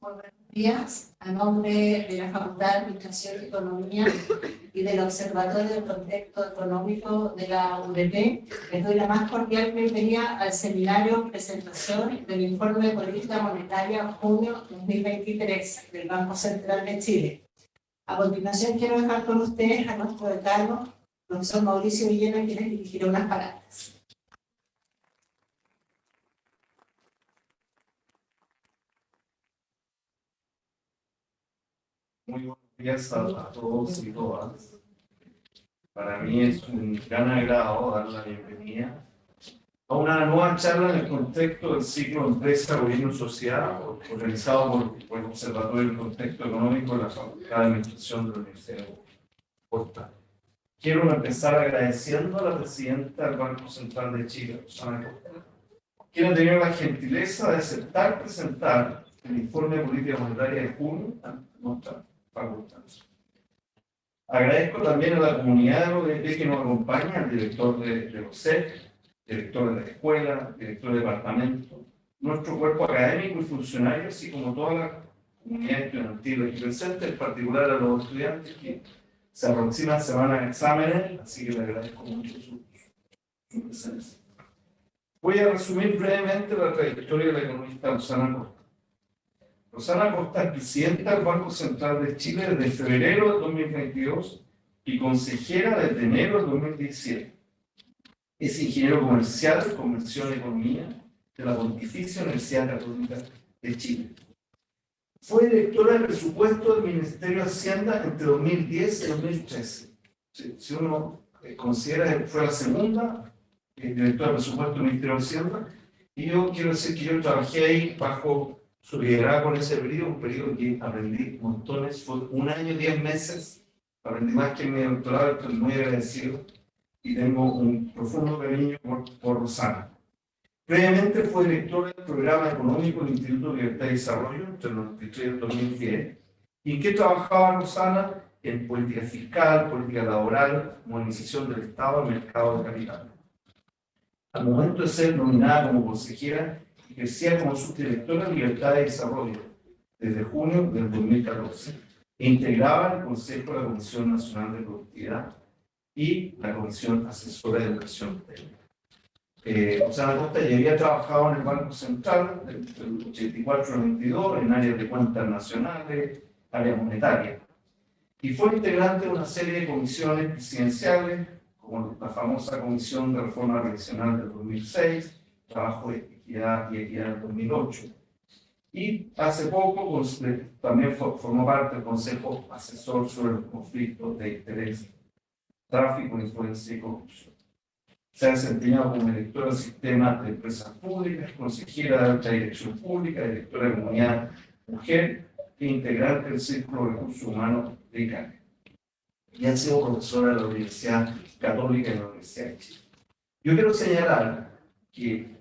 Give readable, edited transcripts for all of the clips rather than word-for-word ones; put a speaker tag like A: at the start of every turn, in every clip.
A: Buenos días. A nombre de la Facultad de Administración y Economía y del Observatorio del Contexto Económico de la UDP, les doy la más cordial bienvenida al seminario Presentación del Informe de Política Monetaria junio 2023 del Banco Central de Chile. A continuación quiero dejar con ustedes a nuestro decano, profesor Mauricio Villena, quien les dirigirá unas palabras.
B: Muy buenos días a todos y todas. Para mí es un gran agrado dar la bienvenida a una nueva charla en el contexto del ciclo Empresa, Gobierno y Sociedad, organizado por el Observatorio del Contexto Económico de la Facultad de Administración de la Universidad de Portal. Quiero empezar agradeciendo a la presidenta del Banco Central de Chile, Rosana Costa, quien ha tenido la gentileza de aceptar presentar el informe de política monetaria de junio ante nuestra facultad. Agradezco también a la comunidad de la UDP que nos acompaña, al director de los CEP, director de la escuela, director de departamento, nuestro cuerpo académico y funcionario, así como toda la comunidad estudiantil aquí presente, en particular a los estudiantes que se aproximan semanas de exámenes, así que les agradezco mucho su presencia. Voy a resumir brevemente la trayectoria de la economista Rosana Costa. Rosana Costa es presidenta del Banco Central de Chile desde febrero de 2022 y consejera desde enero de 2017. Es ingeniero comercial, conversión en economía de la Pontificia Universidad Católica de Chile. Fue directora de presupuesto del Ministerio de Hacienda entre 2010 y 2013. Si uno considera que fue la segunda directora de presupuesto del Ministerio de Hacienda, y yo quiero decir que yo trabajé ahí bajo su liderazgo en ese periodo, un periodo que aprendí montones, fue 1 año y 10 meses, aprendí más que en mi doctorado, estoy muy agradecido y tengo un profundo cariño por Rosana. Previamente fue directora del programa económico del Instituto de Libertad y Desarrollo entre el 93 y el 2010. ¿Y en qué trabajaba Rosana? En política fiscal, política laboral, modernización del Estado y mercado de capital. Al momento de ser nominada como consejera, ejercía como subdirectora de Libertad y Desarrollo desde junio del 2014 e integraba el Consejo de la Comisión Nacional de Productividad y la Comisión Asesora de Educación Técnica. Rosana Costa ya había trabajado en el Banco Central del 84 al 92 en áreas de cuentas nacionales, área monetaria, y fue integrante de una serie de comisiones presidenciales, como la famosa Comisión de Reforma Previsional del 2006, Trabajo de Equidad y Equidad del 2008. Y hace poco también formó parte del Consejo Asesor sobre los conflictos de interés, tráfico, influencia y corrupción. Se ha desempeñado como directora del Sistema de Empresas Públicas, consejera de Alta Dirección Pública, directora de Comunidad Mujer e integrante del Círculo de Recursos Humanos de ICANE. Y ha sido profesora de la Universidad Católica y de la Universidad de Chile. Yo quiero señalar que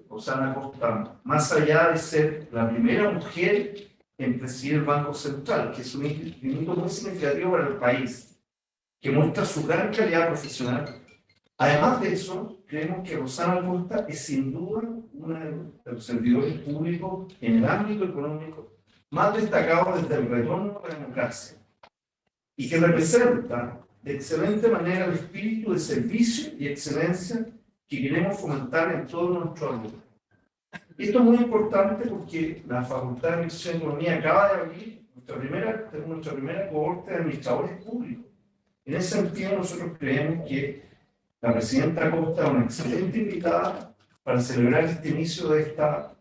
B: Rosana Costa, más allá de ser la primera mujer en presidir el Banco Central, que es un hito muy significativo para el país, que muestra su gran calidad profesional, además de eso, creemos que Rosana Costa es sin duda uno de los servidores públicos en el ámbito económico más destacados desde el retorno a la democracia, y que representa de excelente manera el espíritu de servicio y excelencia que queremos fomentar en todos nuestros alumnos. Esto es muy importante porque la Facultad de Administración y Economía acaba de abrir nuestra primera cohorte de administradores públicos. En ese sentido, nosotros creemos que la presidenta Costa es una excelente invitada para celebrar este inicio de esta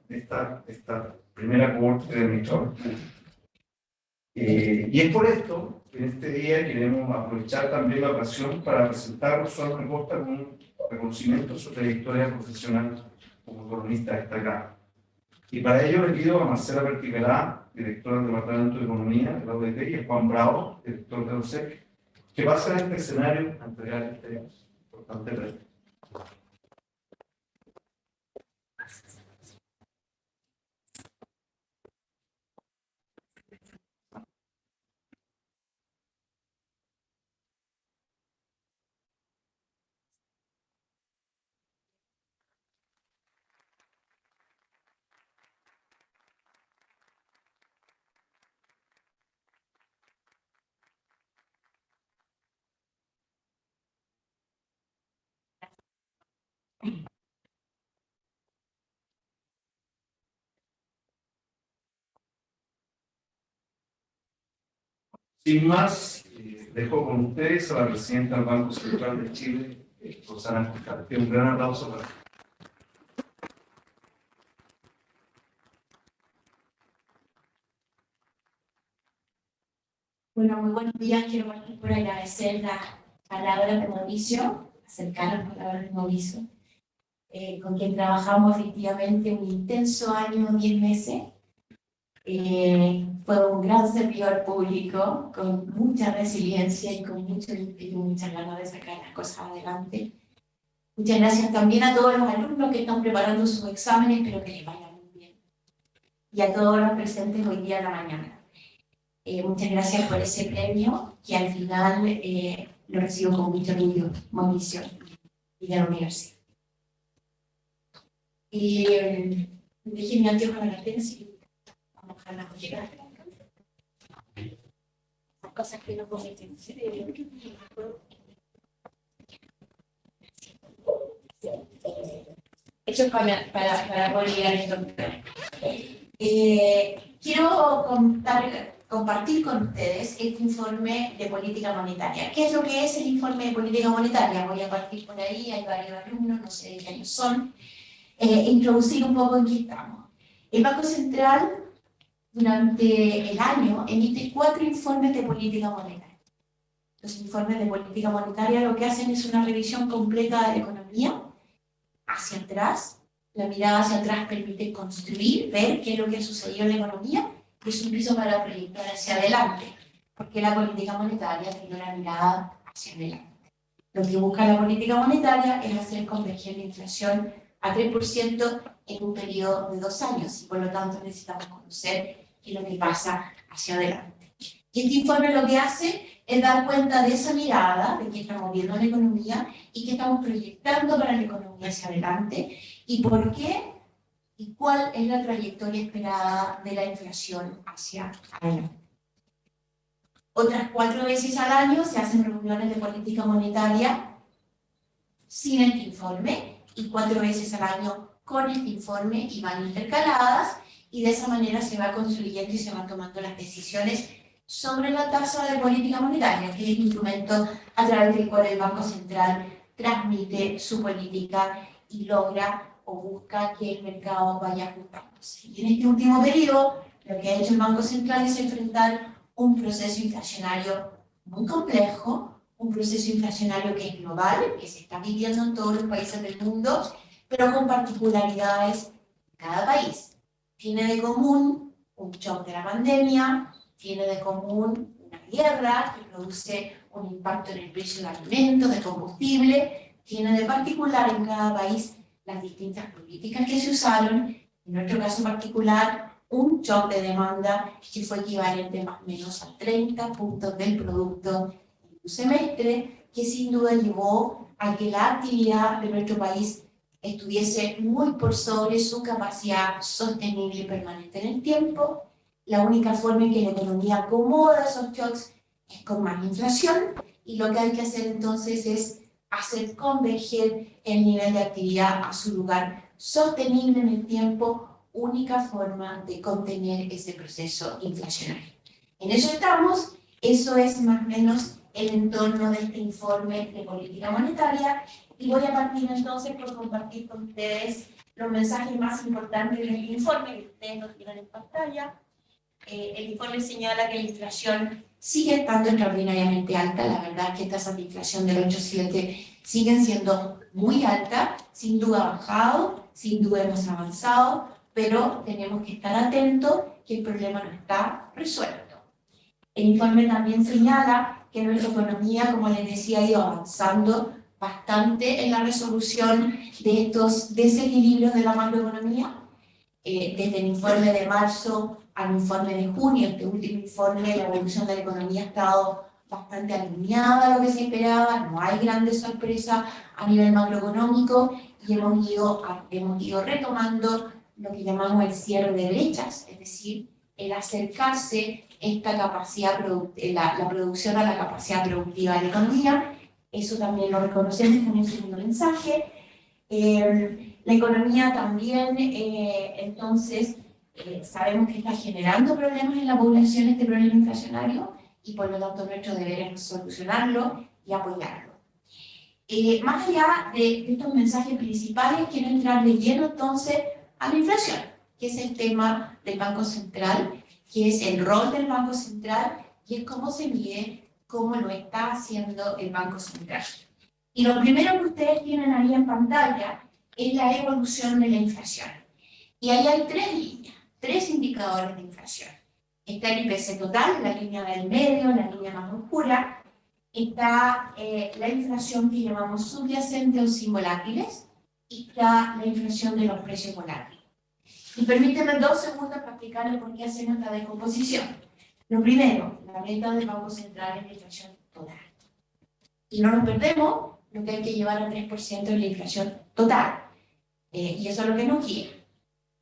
B: primera cohorte de administradores públicos. Y es por esto que en este día queremos aprovechar también la ocasión para presentar a Rosana Costa con un reconocimiento a su trayectoria profesional como economista destacada. Y para ello le pido a Marcela Perticará, directora del Departamento de Economía de la UDP, y a Juan Bravo, director de la OSEC, que pasen a este escenario a entregar este importante premio. Sin más, dejo con ustedes a la presidenta del Banco Central de Chile, Rosana Cascante. Un gran aplauso para ella.
C: Bueno, muy buenos días. Quiero partir por agradecer las palabras de Mauricio, acercar las palabras de Mauricio, con quien trabajamos efectivamente un intenso año, 10 meses. Fue un gran servidor público, con mucha resiliencia y con mucho empeño, muchas ganas de sacar las cosas adelante. Muchas gracias también a todos los alumnos que están preparando sus exámenes, espero que les vaya muy bien. Y a todos los presentes hoy día en la mañana. Muchas gracias por ese premio, que al final lo recibo con mucho orgullo, Mauricio, y de la universidad. Déjenme antes para la pena, si vamos a la llegar. Las cosas que no cometen. Eso es para poder llegar a esto. Quiero compartir con ustedes este informe de política monetaria. ¿Qué es lo que es el informe de política monetaria? Voy a partir por ahí, hay varios alumnos, no sé de qué años son. Introducir un poco en qué estamos. El Banco Central, durante el año, emite 4 informes de política monetaria. Los informes de política monetaria lo que hacen es una revisión completa de la economía, hacia atrás. La mirada hacia atrás permite construir, ver qué es lo que ha sucedido en la economía, y es un piso para proyectar hacia adelante, porque la política monetaria tiene una mirada hacia adelante. Lo que busca la política monetaria es hacer converger la inflación a 3% en un periodo de 2 años, y por lo tanto necesitamos conocer qué es lo que pasa hacia adelante. Y este informe lo que hace es dar cuenta de esa mirada, de qué estamos viendo en la economía y qué estamos proyectando para la economía hacia adelante, y por qué y cuál es la trayectoria esperada de la inflación hacia adelante. Otras 4 veces al año se hacen reuniones de política monetaria sin este informe, y 4 veces al año con este informe, y van intercaladas, y de esa manera se va construyendo y se van tomando las decisiones sobre la tasa de política monetaria, que es el instrumento a través del cual el Banco Central transmite su política y logra o busca que el mercado vaya ajustándose. Y en este último periodo, lo que ha hecho el Banco Central es enfrentar un proceso inflacionario muy complejo, un proceso inflacionario que es global, que se está viviendo en todos los países del mundo, pero con particularidades en cada país. Tiene de común un shock de la pandemia, tiene de común una guerra que produce un impacto en el precio de alimentos, de combustible, tiene de particular en cada país las distintas políticas que se usaron, en nuestro caso particular, un shock de demanda que fue equivalente más o menos a 30 puntos del producto en un semestre, que sin duda llevó a que la actividad de nuestro país estuviese muy por sobre su capacidad sostenible y permanente en el tiempo. La única forma en que la economía acomoda esos shocks es con más inflación, y lo que hay que hacer entonces es hacer converger el nivel de actividad a su lugar sostenible en el tiempo, única forma de contener ese proceso inflacionario. En eso estamos, eso es más o menos el entorno de este informe de política monetaria, y voy a partir entonces por compartir con ustedes los mensajes más importantes de este informe, que ustedes lo tienen en pantalla. El informe señala que la inflación sigue estando extraordinariamente alta. La verdad es que tasas de inflación del 8,7 siguen siendo muy altas, sin duda ha bajado, sin duda hemos avanzado, pero tenemos que estar atentos que el problema no está resuelto. El informe también señala que nuestra economía, como les decía, ha ido avanzando bastante en la resolución de estos desequilibrios de la macroeconomía. Desde el informe de marzo al informe de junio, este último informe, la evolución de la economía ha estado bastante alineada a lo que se esperaba, no hay grandes sorpresas a nivel macroeconómico, y hemos ido retomando lo que llamamos el cierre de brechas, es decir, el acercarse esta capacidad la producción a la capacidad productiva de la economía. Eso también lo reconocemos en el segundo mensaje. La economía también, entonces, sabemos que está generando problemas en la población, este problema inflacionario, y por lo tanto nuestro deber es solucionarlo y apoyarlo. Más allá de estos mensajes principales, quiero entrar de lleno entonces a la inflación, que es el tema del Banco Central, que es el rol del Banco Central y es cómo se mide, cómo lo está haciendo el Banco Central. Y lo primero que ustedes tienen ahí en pantalla es la evolución de la inflación. Y ahí hay tres líneas, tres indicadores de inflación. Está el IPC total, la línea del medio, la línea más oscura. Está la inflación que llamamos subyacente o sin volátiles. Y está la inflación de los precios volátiles. Y permíteme 2 segundos para explicarles por qué hacemos esta decomposición. Lo primero, la meta del Banco Central es la inflación total. Y no nos perdemos lo que hay que llevar al 3% de la inflación total. Y eso es lo que nos guía.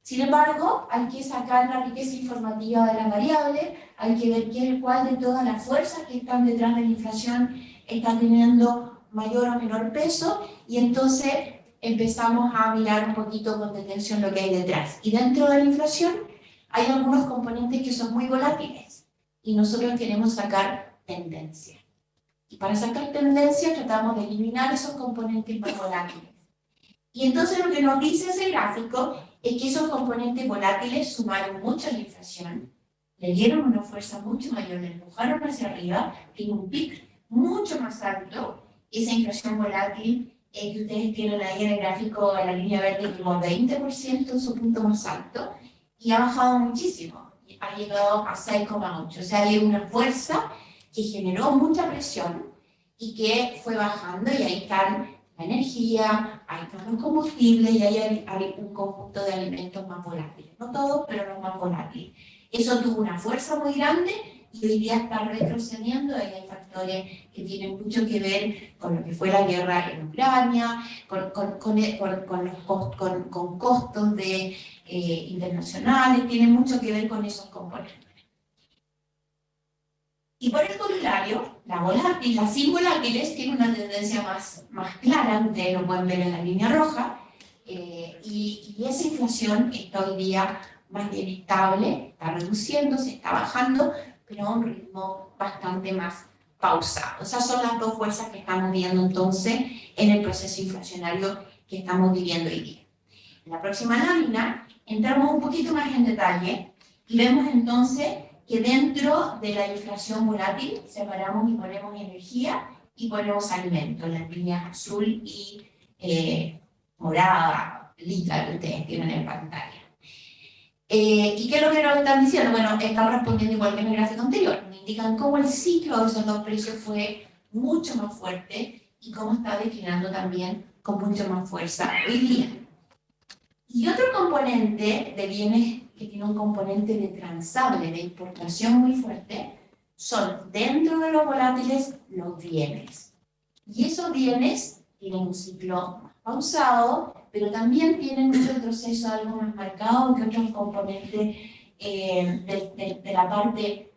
C: Sin embargo, hay que sacar la riqueza informativa de las variables, hay que ver cuál de todas las fuerzas que están detrás de la inflación está teniendo mayor o menor peso, y entonces empezamos a mirar un poquito con detención lo que hay detrás. Y dentro de la inflación hay algunos componentes que son muy volátiles, y nosotros queremos sacar tendencia. Y para sacar tendencia tratamos de eliminar esos componentes más volátiles. Y entonces lo que nos dice ese gráfico es que esos componentes volátiles sumaron mucho a la inflación, le dieron una fuerza mucho mayor, le empujaron hacia arriba, tiene un pic mucho más alto. Esa inflación volátil que ustedes tienen ahí en el gráfico, en la línea verde, como 20% en su punto más alto, y ha bajado muchísimo, ha llegado a 6,8. O sea, hay una fuerza que generó mucha presión y que fue bajando, y ahí están la energía, ahí están los combustibles, y ahí hay un conjunto de alimentos más volátiles. No todos, pero los más volátiles. Eso tuvo una fuerza muy grande y hoy día está retrocediendo. Ahí hay factores que tienen mucho que ver con lo que fue la guerra en Ucrania, con costos internacionales, tiene mucho que ver con esos componentes. Y por el contrario, las sin volátiles tienen una tendencia más clara, ustedes lo pueden ver en la línea roja, y esa inflación está hoy día más bien estable, está reduciéndose, está bajando, pero a un ritmo bastante más pausado. Esas son las dos fuerzas que estamos viendo entonces en el proceso inflacionario que estamos viviendo hoy día. En la próxima lámina entramos un poquito más en detalle y vemos entonces que dentro de la inflación volátil separamos y ponemos energía y ponemos alimentos, las líneas azul y morada, lila, que ustedes tienen en pantalla. ¿Y qué es lo que nos están diciendo? Bueno, están respondiendo igual que en el gráfico anterior. Me indican cómo el ciclo de esos dos precios fue mucho más fuerte y cómo está declinando también con mucho más fuerza hoy día. Y otro componente de bienes que tiene un componente de transable, de importación muy fuerte, son dentro de los volátiles los bienes. Y esos bienes tienen un ciclo más pausado, pero también tienen un retroceso algo más marcado que otros componentes de la parte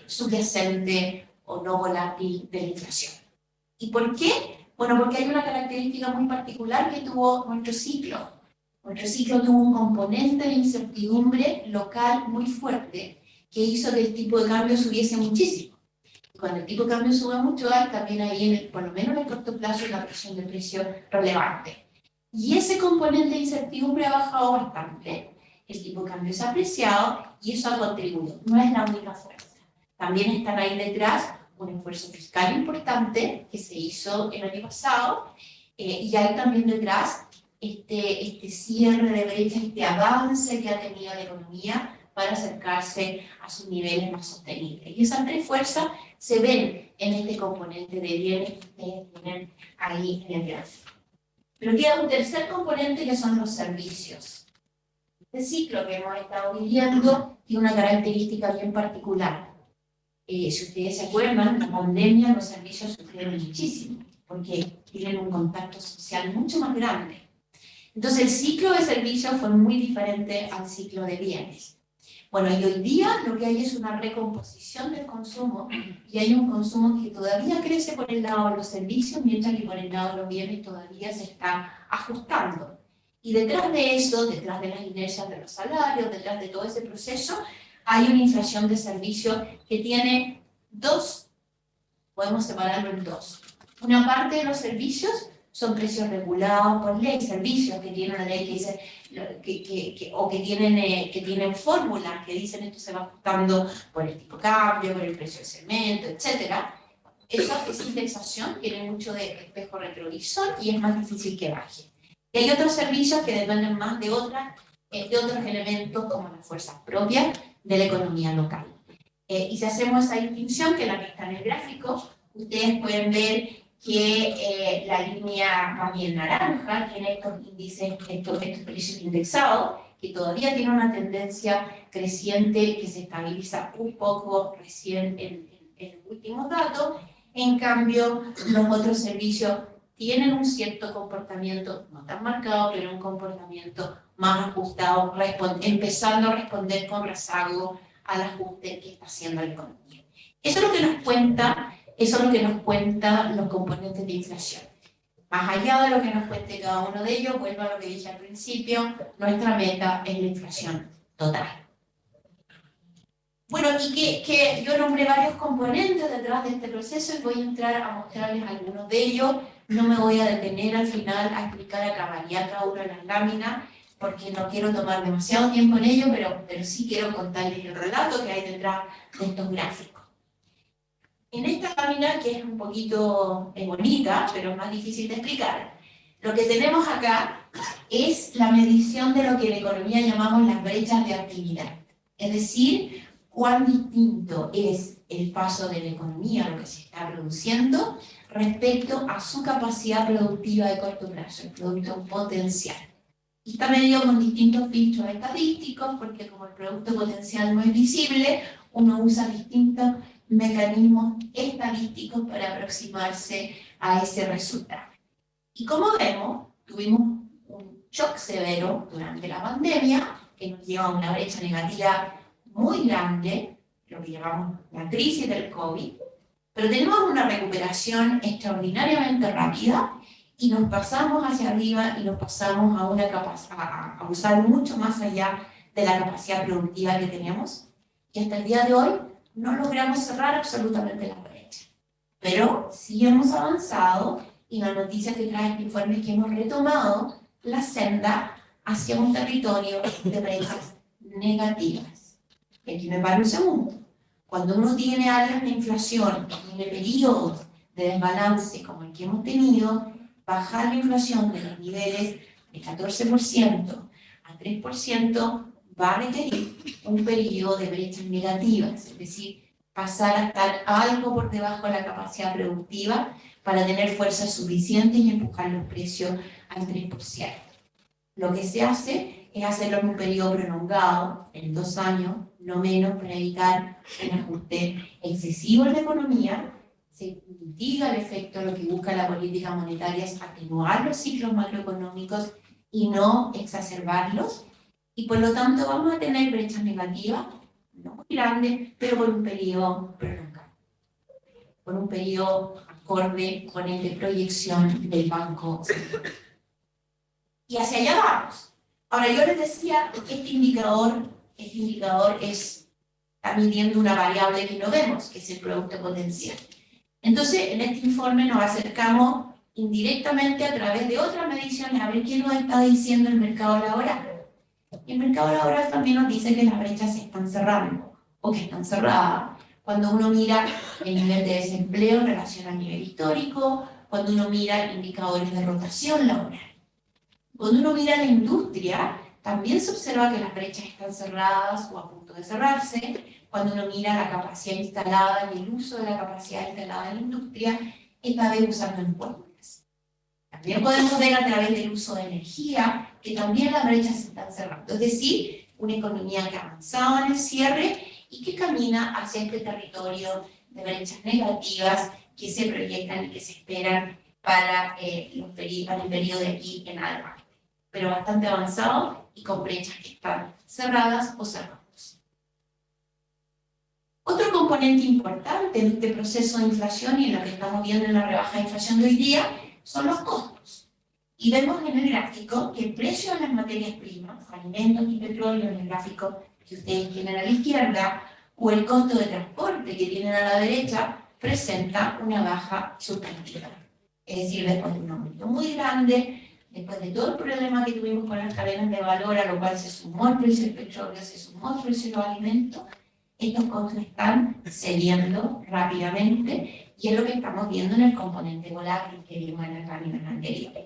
C: subyacente o no volátil de la inflación. ¿Y por qué? Bueno, porque hay una característica muy particular que tuvo nuestro ciclo. Nuestro ciclo tuvo un componente de incertidumbre local muy fuerte que hizo que el tipo de cambio subiese muchísimo. Y cuando el tipo de cambio sube mucho, hay también ahí, por lo menos en el corto plazo, una presión de precio relevante. Y ese componente de incertidumbre ha bajado bastante. El tipo de cambio se ha apreciado y eso ha contribuido. No es la única fuerza. También están ahí detrás un esfuerzo fiscal importante que se hizo el año pasado, y hay también detrás este cierre de brecha, este avance que ha tenido la economía para acercarse a sus niveles más sostenibles. Y esas tres fuerzas se ven en este componente de bienes que ustedes tienen ahí en el gráfico. Pero queda un tercer componente que son los servicios. Este ciclo que hemos estado viviendo tiene una característica bien particular. Si ustedes se acuerdan, en la pandemia los servicios sufrieron muchísimo porque tienen un contacto social mucho más grande. Entonces el ciclo de servicios fue muy diferente al ciclo de bienes. Bueno, y hoy día lo que hay es una recomposición del consumo, y hay un consumo que todavía crece por el lado de los servicios, mientras que por el lado de los bienes todavía se está ajustando. Y detrás de eso, detrás de las inercias de los salarios, detrás de todo ese proceso, hay una inflación de servicios que tiene dos, podemos separarlo en dos. Una parte de los servicios son precios regulados por ley, servicios que tienen una ley que dice, que tienen fórmulas que dicen esto se va ajustando por el tipo de cambio, por el precio del cemento, etc. Esa indexación tiene mucho de espejo retrovisor y es más difícil que baje. Y hay otros servicios que dependen más de otros elementos como las fuerzas propias de la economía local. Y si hacemos esa distinción, que es la que está en el gráfico, ustedes pueden ver que la línea más bien naranja tiene estos índices, estos precios indexados, que todavía tiene una tendencia creciente que se estabiliza un poco recién en los últimos datos. En cambio, los otros servicios tienen un cierto comportamiento, no tan marcado, pero un comportamiento más ajustado, empezando a responder con rezago al ajuste que está haciendo la economía. Eso es lo que nos cuenta. Eso es lo que nos cuentan los componentes de inflación. Más allá de lo que nos cuente cada uno de ellos, vuelvo a lo que dije al principio, nuestra meta es la inflación total. Bueno, y que yo nombré varios componentes detrás de este proceso y voy a entrar a mostrarles algunos de ellos. No me voy a detener al final a explicar a cabalidad cada una de las láminas, porque no quiero tomar demasiado tiempo en ello, pero sí quiero contarles el relato que hay detrás de estos gráficos. En esta lámina, que es un poquito bonita, pero más difícil de explicar, lo que tenemos acá es la medición de lo que en economía llamamos las brechas de actividad. Es decir, cuán distinto es el paso de la economía, lo que se está produciendo, respecto a su capacidad productiva de corto plazo, el producto potencial. Y está medido con distintos filtros estadísticos, porque como el producto potencial no es visible, uno usa distintos mecanismos estadísticos para aproximarse a ese resultado. Y como vemos, tuvimos un shock severo durante la pandemia, que nos lleva a una brecha negativa muy grande, lo que llamamos la crisis del COVID, pero tenemos una recuperación extraordinariamente rápida y nos pasamos hacia arriba y nos pasamos a usar mucho más allá de la capacidad productiva que teníamos, y hasta el día de hoy no logramos cerrar absolutamente la brecha. Pero sí hemos avanzado, y la noticia que trae este informe es que hemos retomado la senda hacia un territorio de brechas negativas. Y aquí me paro un segundo. Cuando uno tiene áreas de inflación, tiene periodos de desbalance como el que hemos tenido, bajar la inflación de los niveles de 14% a 3% va a requerir un periodo de brechas negativas, es decir, pasar a estar algo por debajo de la capacidad productiva para tener fuerzas suficientes y empujar los precios al 3%. Lo que se hace es hacerlo en un periodo prolongado, en 2 años, no menos, para evitar un ajuste excesivo en la economía. Se mitiga el efecto, lo que busca la política monetaria es atenuar los ciclos macroeconómicos y no exacerbarlos, y por lo tanto vamos a tener brechas negativas, no muy grandes, pero por un periodo prolongado, por un periodo acorde con el de proyección del Banco Central. Y hacia allá vamos. Ahora, yo les decía que este indicador está midiendo una variable que no vemos, que es el producto potencial. Entonces, en este informe nos acercamos indirectamente a través de otras mediciones a ver qué nos está diciendo el mercado laboral. Y el mercado laboral también nos dice que las brechas se están cerrando, o que están cerradas. Cuando uno mira el nivel de desempleo en relación al nivel histórico, cuando uno mira indicadores de rotación laboral. Cuando uno mira la industria, también se observa que las brechas están cerradas o a punto de cerrarse. Cuando uno mira la capacidad instalada y el uso de la capacidad instalada en la industria, esta vez usando encuestas. También podemos ver a través del uso de energía que también las brechas se están cerrando. Es decir, una economía que ha avanzado en el cierre y que camina hacia este territorio de brechas negativas que se proyectan y que se esperan para el periodo de aquí en adelante. Pero bastante avanzado y con brechas que están cerradas o cerradas. Otro componente importante en este proceso de inflación y en lo que estamos viendo en la rebaja de inflación de hoy día son los costos. Y vemos en el gráfico que el precio de las materias primas, alimentos y petróleo, en el gráfico que ustedes tienen a la izquierda, o el costo de transporte que tienen a la derecha presenta una baja sustantiva. Es decir, después de un aumento muy grande, después de todo el problema que tuvimos con las cadenas de valor, a lo cual se sumó el precio del petróleo, se sumó el precio de los alimentos, estos costos están cediendo rápidamente y es lo que estamos viendo en el componente volátil que vimos en las láminas anteriores.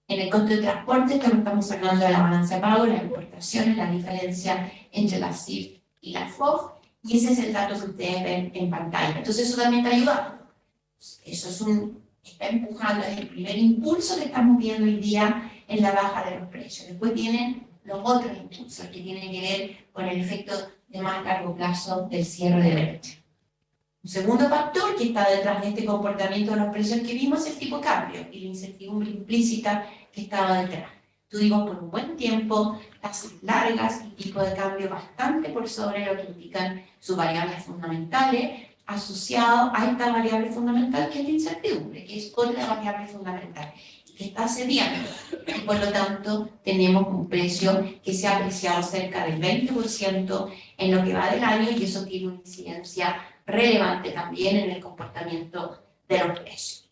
C: En el costo de transporte estamos hablando de la balanza de pago, las importaciones, la diferencia entre la CIF y la FOF, y ese es el dato que ustedes ven en pantalla. Entonces eso también está ayudando. Eso está empujando, es el primer impulso que estamos viendo hoy día en la baja de los precios. Después tienen los otros impulsos que tienen que ver con el efecto de más largo plazo del cierre de brecha. Un segundo factor que está detrás de este comportamiento de los precios que vimos es el tipo de cambio y la incertidumbre implícita que estaba detrás. Tuvimos por un buen tiempo tasas largas y tipo de cambio bastante por sobre lo que indican sus variables fundamentales, asociado a esta variable fundamental que es la incertidumbre, que es otra variable fundamental, que está cediendo. Y por lo tanto tenemos un precio que se ha apreciado cerca del 20% en lo que va del año y eso tiene una incidencia relevante también en el comportamiento de los precios.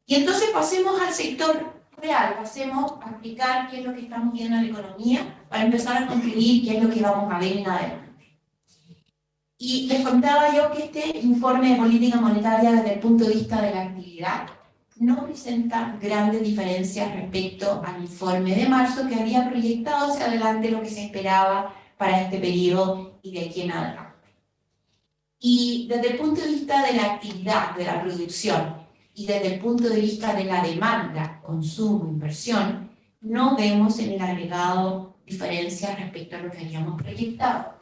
C: Y entonces pasemos al sector real, pasemos a explicar qué es lo que estamos viendo en la economía para empezar a concluir qué es lo que vamos a ver en adelante. Y les contaba yo que este informe de política monetaria desde el punto de vista de la actividad no presenta grandes diferencias respecto al informe de marzo que había proyectado hacia adelante lo que se esperaba para este periodo y de aquí en adelante. Y desde el punto de vista de la actividad, de la producción, y desde el punto de vista de la demanda, consumo, inversión, no vemos en el agregado diferencias respecto a lo que habíamos proyectado.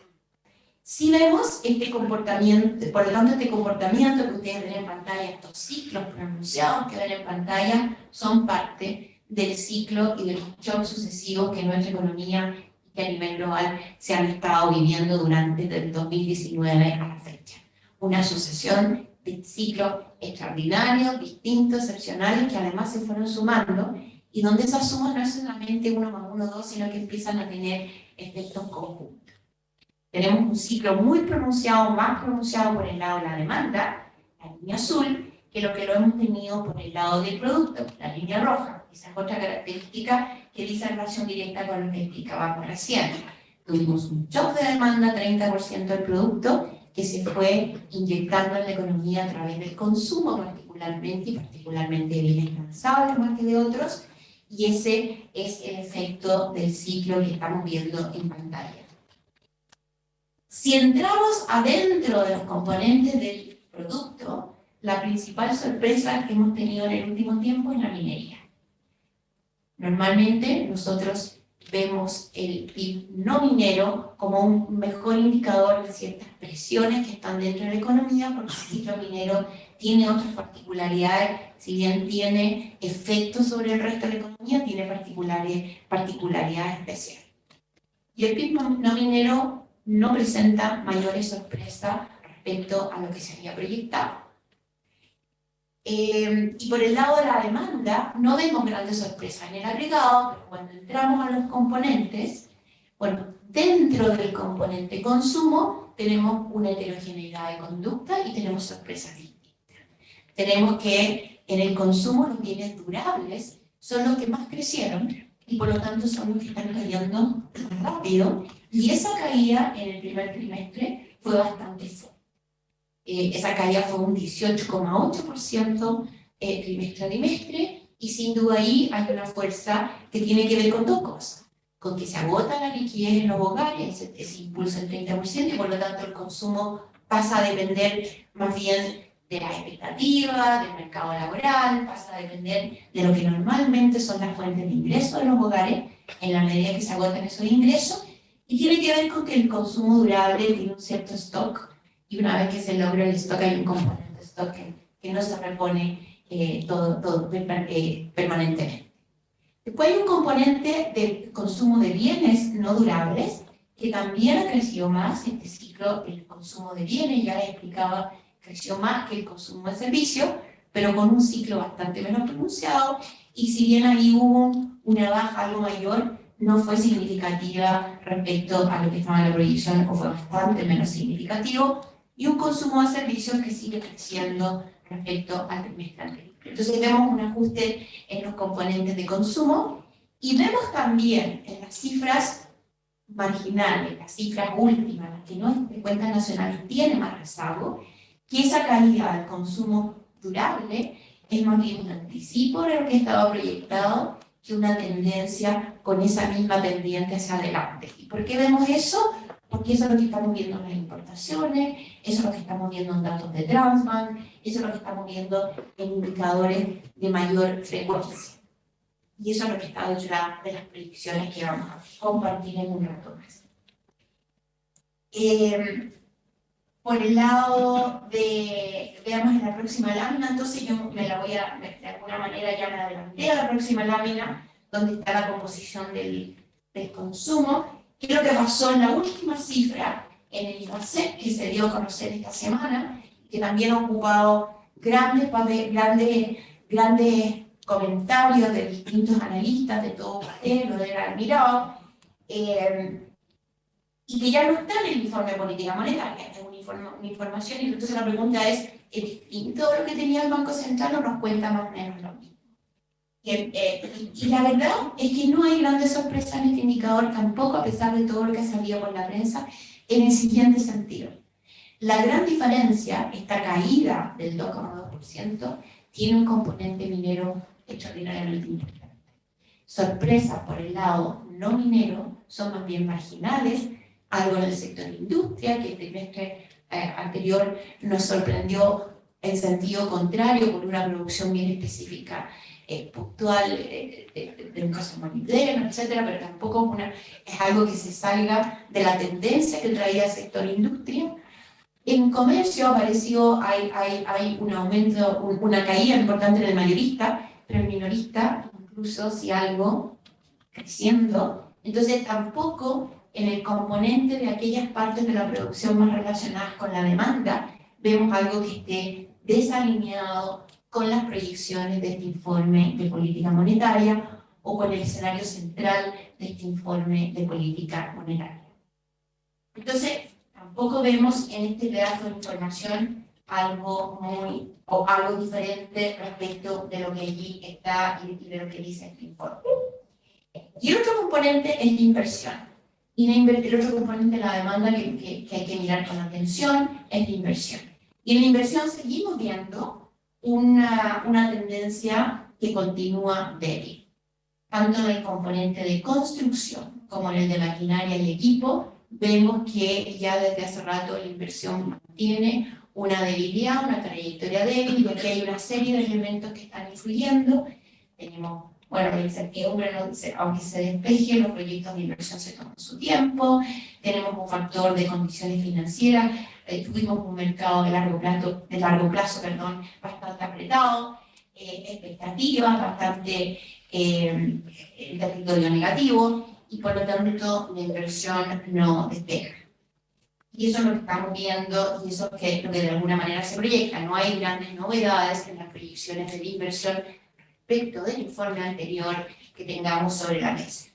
C: Si vemos este comportamiento, por lo tanto este comportamiento que ustedes ven en pantalla, estos ciclos pronunciados que ven en pantalla, son parte del ciclo y de los shocks sucesivos que nuestra economía y que a nivel global se han estado viviendo durante el 2019 a la fecha. Una sucesión de ciclos extraordinarios, distintos, excepcionales, que además se fueron sumando, y donde esas sumas no es solamente 1 más 1, 2, sino que empiezan a tener efectos conjuntos. Tenemos un ciclo muy pronunciado, más pronunciado por el lado de la demanda, la línea azul, que lo hemos tenido por el lado del producto, la línea roja. Esa es otra característica que dice en relación directa con lo que explicábamos recién. Tuvimos un shock de demanda, 30% del producto, que se fue inyectando en la economía a través del consumo particularmente, y particularmente de bienes transables más que de otros, y ese es el efecto del ciclo que estamos viendo en pantalla. Si entramos adentro de los componentes del producto, la principal sorpresa que hemos tenido en el último tiempo es la minería. Normalmente nosotros vemos el PIB no minero como un mejor indicador de ciertas presiones que están dentro de la economía, porque el ciclo minero tiene otras particularidades, si bien tiene efectos sobre el resto de la economía, tiene particularidades especiales. Y el PIB no minero no presenta mayores sorpresas respecto a lo que se había proyectado. Y por el lado de la demanda, no vemos grandes sorpresas en el agregado, pero cuando entramos a los componentes, bueno, dentro del componente consumo tenemos una heterogeneidad de conducta y tenemos sorpresas distintas. Tenemos que en el consumo los bienes durables son los que más crecieron y por lo tanto son los que están cayendo más rápido, y esa caída en el primer trimestre fue bastante fuerte. Esa caída fue un 18,8% trimestre a trimestre, y sin duda ahí hay una fuerza que tiene que ver con dos cosas: con que se agota la liquidez en los hogares, ese impulso del 30%, y por lo tanto el consumo pasa a depender más bien de las expectativas, del mercado laboral, pasa a depender de lo que normalmente son las fuentes de ingresos de los hogares, en la medida que se agotan esos ingresos, y tiene que ver con que el consumo durable tiene un cierto stock, y una vez que se logra el stock hay un componente de stock que no se repone permanentemente. Después hay un componente de consumo de bienes no durables que también ha crecido más. Este ciclo, el consumo de bienes, ya les explicaba, creció más que el consumo de servicios, pero con un ciclo bastante menos pronunciado, y si bien ahí hubo una baja algo mayor no fue significativa respecto a lo que estaba en la proyección, o fue bastante menos significativo, y un consumo de servicios que sigue creciendo respecto al trimestre anterior. Entonces vemos un ajuste en los componentes de consumo, y vemos también en las cifras marginales, las cifras últimas, las que no de cuenta nacional tiene más rezago, que esa caída del consumo durable es más bien un anticipo de lo que estaba proyectado que una tendencia con esa misma pendiente hacia adelante. ¿Y por qué vemos eso? Porque eso es lo que estamos viendo en las importaciones, eso es lo que estamos viendo en datos de Transbank, eso es lo que estamos viendo en indicadores de mayor frecuencia. Y eso es lo que está detrás de las predicciones que vamos a compartir en un rato más. Por el lado de, veamos en la próxima lámina, entonces yo me la voy a, de alguna manera ya me adelanté a la próxima lámina, donde está la composición del consumo. ¿Qué es lo que pasó en la última cifra en el IPACEP que se dio a conocer esta semana, que también ha ocupado grandes comentarios de distintos analistas de todo papel, lo de haber mirado, y que ya no está en el informe de política monetaria, es una información, y entonces la pregunta es distinto de lo que tenía el Banco Central o nos cuenta más o menos lo mismo? Y la verdad es que no hay grandes sorpresas en este indicador tampoco, a pesar de todo lo que ha salido por la prensa, en el siguiente sentido. La gran diferencia, esta caída del 2,2%, tiene un componente minero extraordinariamente importante. Sorpresas por el lado no minero son más bien marginales, algo en el sector industria, que el trimestre anterior nos sorprendió en sentido contrario por una producción bien específica, puntual, de un caso molibdeno, etcétera, pero tampoco es algo que se salga de la tendencia que traía el sector industria. En comercio apareció, hay un aumento, una caída importante en el mayorista, pero el minorista, incluso si algo, creciendo. Entonces tampoco en el componente de aquellas partes de la producción más relacionadas con la demanda, vemos algo que esté desalineado con las proyecciones de este informe de política monetaria o con el escenario central de este informe de política monetaria. Entonces, tampoco vemos en este pedazo de información algo diferente respecto de lo que allí está y de lo que dice este informe. Y el otro componente es la inversión. Y el otro componente de la demanda que hay que mirar con atención es la inversión. Y en la inversión seguimos viendo una tendencia que continúa débil, tanto en el componente de construcción como en el de maquinaria y equipo. Vemos que ya desde hace rato la inversión mantiene una debilidad, una trayectoria débil, y aquí hay una serie de elementos que están influyendo. Tenemos, bueno, la incertidumbre, aunque se despeje, los proyectos de inversión se toman su tiempo. Tenemos un factor de condiciones financieras, tuvimos un mercado de largo plazo, bastante apretado, expectativas bastante territorio negativo, y por lo tanto la inversión no despega. Y eso es lo que estamos viendo, y eso es lo que de alguna manera se proyecta. No hay grandes novedades en las proyecciones de la inversión respecto del informe anterior que tengamos sobre la mesa.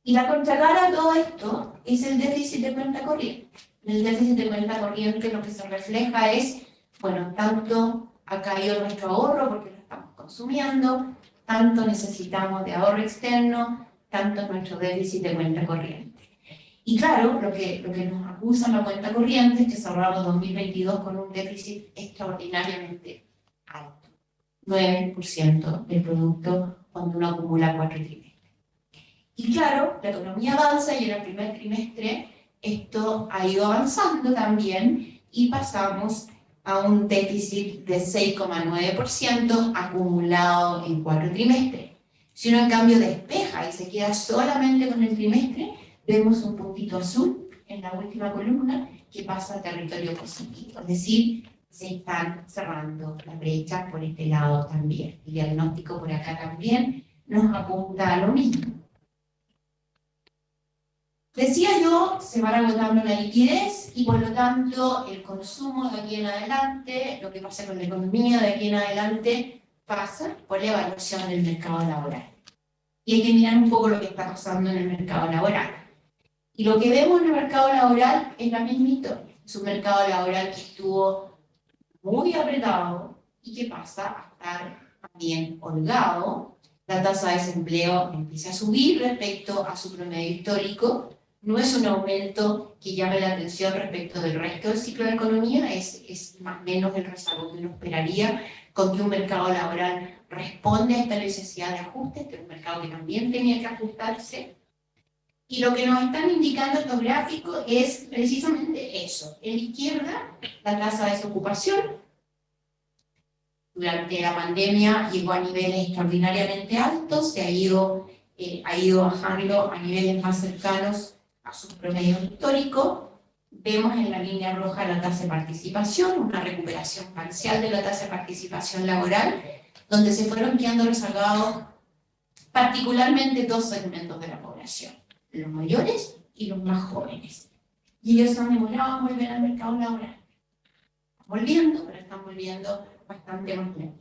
C: Y la contracara a todo esto es el déficit de cuenta corriente. En el déficit de cuenta corriente lo que se refleja es, bueno, tanto ha caído nuestro ahorro porque lo estamos consumiendo, tanto necesitamos de ahorro externo, tanto nuestro déficit de cuenta corriente. Y claro, lo que nos acusa la cuenta corriente es que cerramos 2022 con un déficit extraordinariamente alto, 9% del producto cuando uno acumula 4 trimestres. Y claro, la economía avanza y en el primer trimestre esto ha ido avanzando también y pasamos a un déficit de 6,9% acumulado en 4 trimestres. Si uno en cambio despeja y se queda solamente con el trimestre, vemos un puntito azul en la última columna que pasa a territorio positivo. Es decir, se están cerrando las brechas por este lado también. El diagnóstico por acá también nos apunta a lo mismo. Decía yo, se va agotando la liquidez y por lo tanto el consumo de aquí en adelante, lo que pasa con la economía de aquí en adelante, pasa por la evaluación del mercado laboral. Y hay que mirar un poco lo que está pasando en el mercado laboral. Y lo que vemos en el mercado laboral es la misma historia. Es un mercado laboral que estuvo muy apretado y que pasa a estar también holgado. La tasa de desempleo empieza a subir respecto a su promedio histórico. No es un aumento que llame la atención respecto del resto del ciclo de la economía, es más o menos el rezago que uno esperaría con que un mercado laboral responde a esta necesidad de ajuste, este es un mercado que también tenía que ajustarse. Y lo que nos están indicando estos gráficos es precisamente eso. En la izquierda, la tasa de desocupación. Durante la pandemia llegó a niveles extraordinariamente altos, se ha ido bajando a niveles más cercanos a sus promedios históricos. Vemos en la línea roja la tasa de participación, una recuperación parcial de la tasa de participación laboral, donde se fueron quedando rezagados particularmente dos segmentos de la población, los mayores y los más jóvenes. Y ellos han demorado en volver al mercado laboral. Están volviendo, pero están volviendo bastante más lento.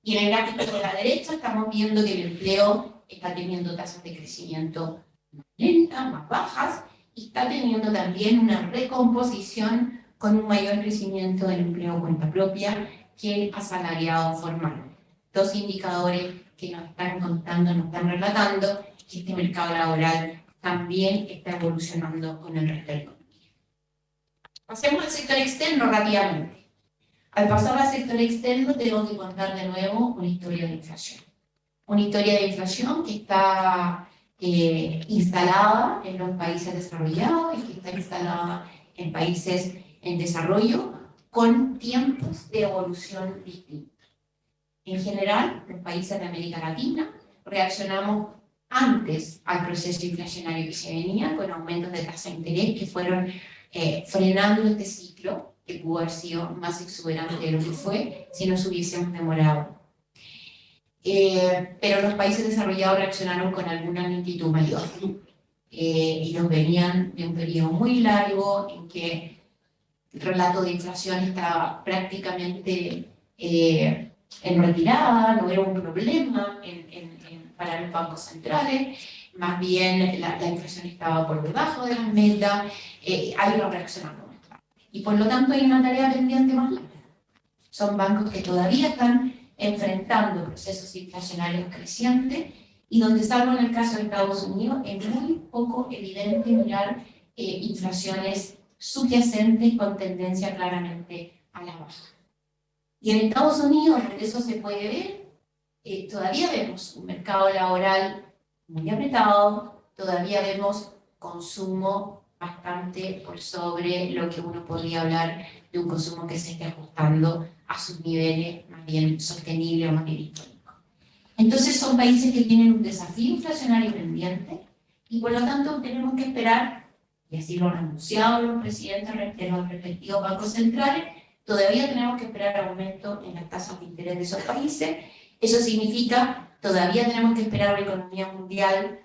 C: Y en el gráfico de la derecha estamos viendo que el empleo está teniendo tasas de crecimiento más lentas, más bajas, y está teniendo también una recomposición con un mayor crecimiento del empleo cuenta propia que el asalariado formal. Dos indicadores que nos están contando, nos están relatando que este mercado laboral también está evolucionando con el resto de la economía. Pasemos al sector externo rápidamente. Al pasar al sector externo tengo que contar de nuevo una historia de inflación. Una historia de inflación que está instalada en los países desarrollados y que está instalada en países en desarrollo con tiempos de evolución distintos. En general, los países de América Latina reaccionamos antes al proceso inflacionario que se venía, con aumentos de tasa de interés que fueron frenando este ciclo, que pudo haber sido más exuberante de lo que fue si nos hubiésemos demorado. Pero los países desarrollados reaccionaron con alguna lentitud mayor. Ellos venían de un periodo muy largo en que el relato de inflación estaba prácticamente en retirada, no era un problema para los bancos centrales, más bien la inflación estaba por debajo de las metas, hay una reacción más tarde. Y por lo tanto hay una tarea pendiente más larga. Son bancos que todavía están enfrentando procesos inflacionarios crecientes y donde, salvo en el caso de Estados Unidos, es muy poco evidente mirar inflaciones subyacentes con tendencia claramente a la baja. Y en Estados Unidos, donde eso se puede ver, todavía vemos un mercado laboral muy apretado, todavía vemos consumo bastante por sobre lo que uno podría hablar de un consumo que se esté ajustando a sus niveles más bien sostenibles o más bien históricos. Entonces son países que tienen un desafío inflacionario pendiente y por lo tanto tenemos que esperar, y así lo han anunciado los presidentes de los respectivos bancos centrales, todavía tenemos que esperar aumento en las tasas de interés de esos países. Eso significa, todavía tenemos que esperar una economía mundial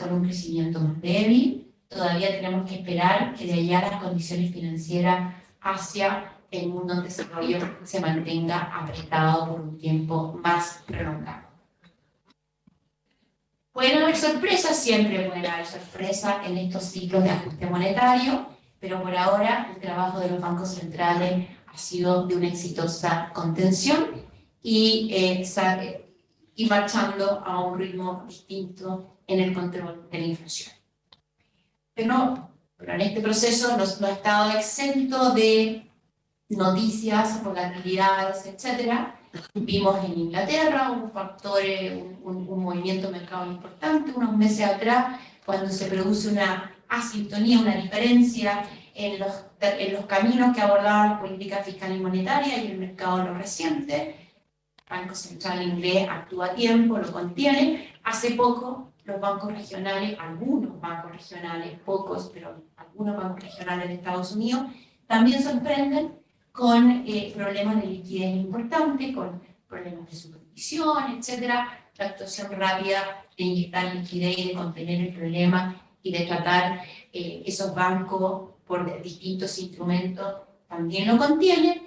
C: con un crecimiento más débil, todavía tenemos que esperar que de allá las condiciones financieras hacia el mundo en desarrollo se mantenga apretado por un tiempo más prolongado. Pueden haber sorpresas, siempre pueden haber sorpresas en estos ciclos de ajuste monetario, pero por ahora el trabajo de los bancos centrales ha sido de una exitosa contención y marchando a un ritmo distinto en el control de la inflación. Pero en este proceso no ha estado exento de noticias, volatilidades, etc. Vimos en Inglaterra un factor, un movimiento de mercado importante unos meses atrás, cuando se produce una asintonía, una diferencia en los caminos que abordaban la política fiscal y monetaria y el mercado lo reciente. El Banco Central inglés actúa a tiempo, lo contiene. Hace poco los bancos regionales, algunos bancos regionales, pocos, pero algunos bancos regionales de Estados Unidos, también sorprenden con problemas de liquidez importantes, con problemas de supervisión, etc. La actuación rápida de inyectar liquidez y de contener el problema y de tratar esos bancos por distintos instrumentos también lo contienen,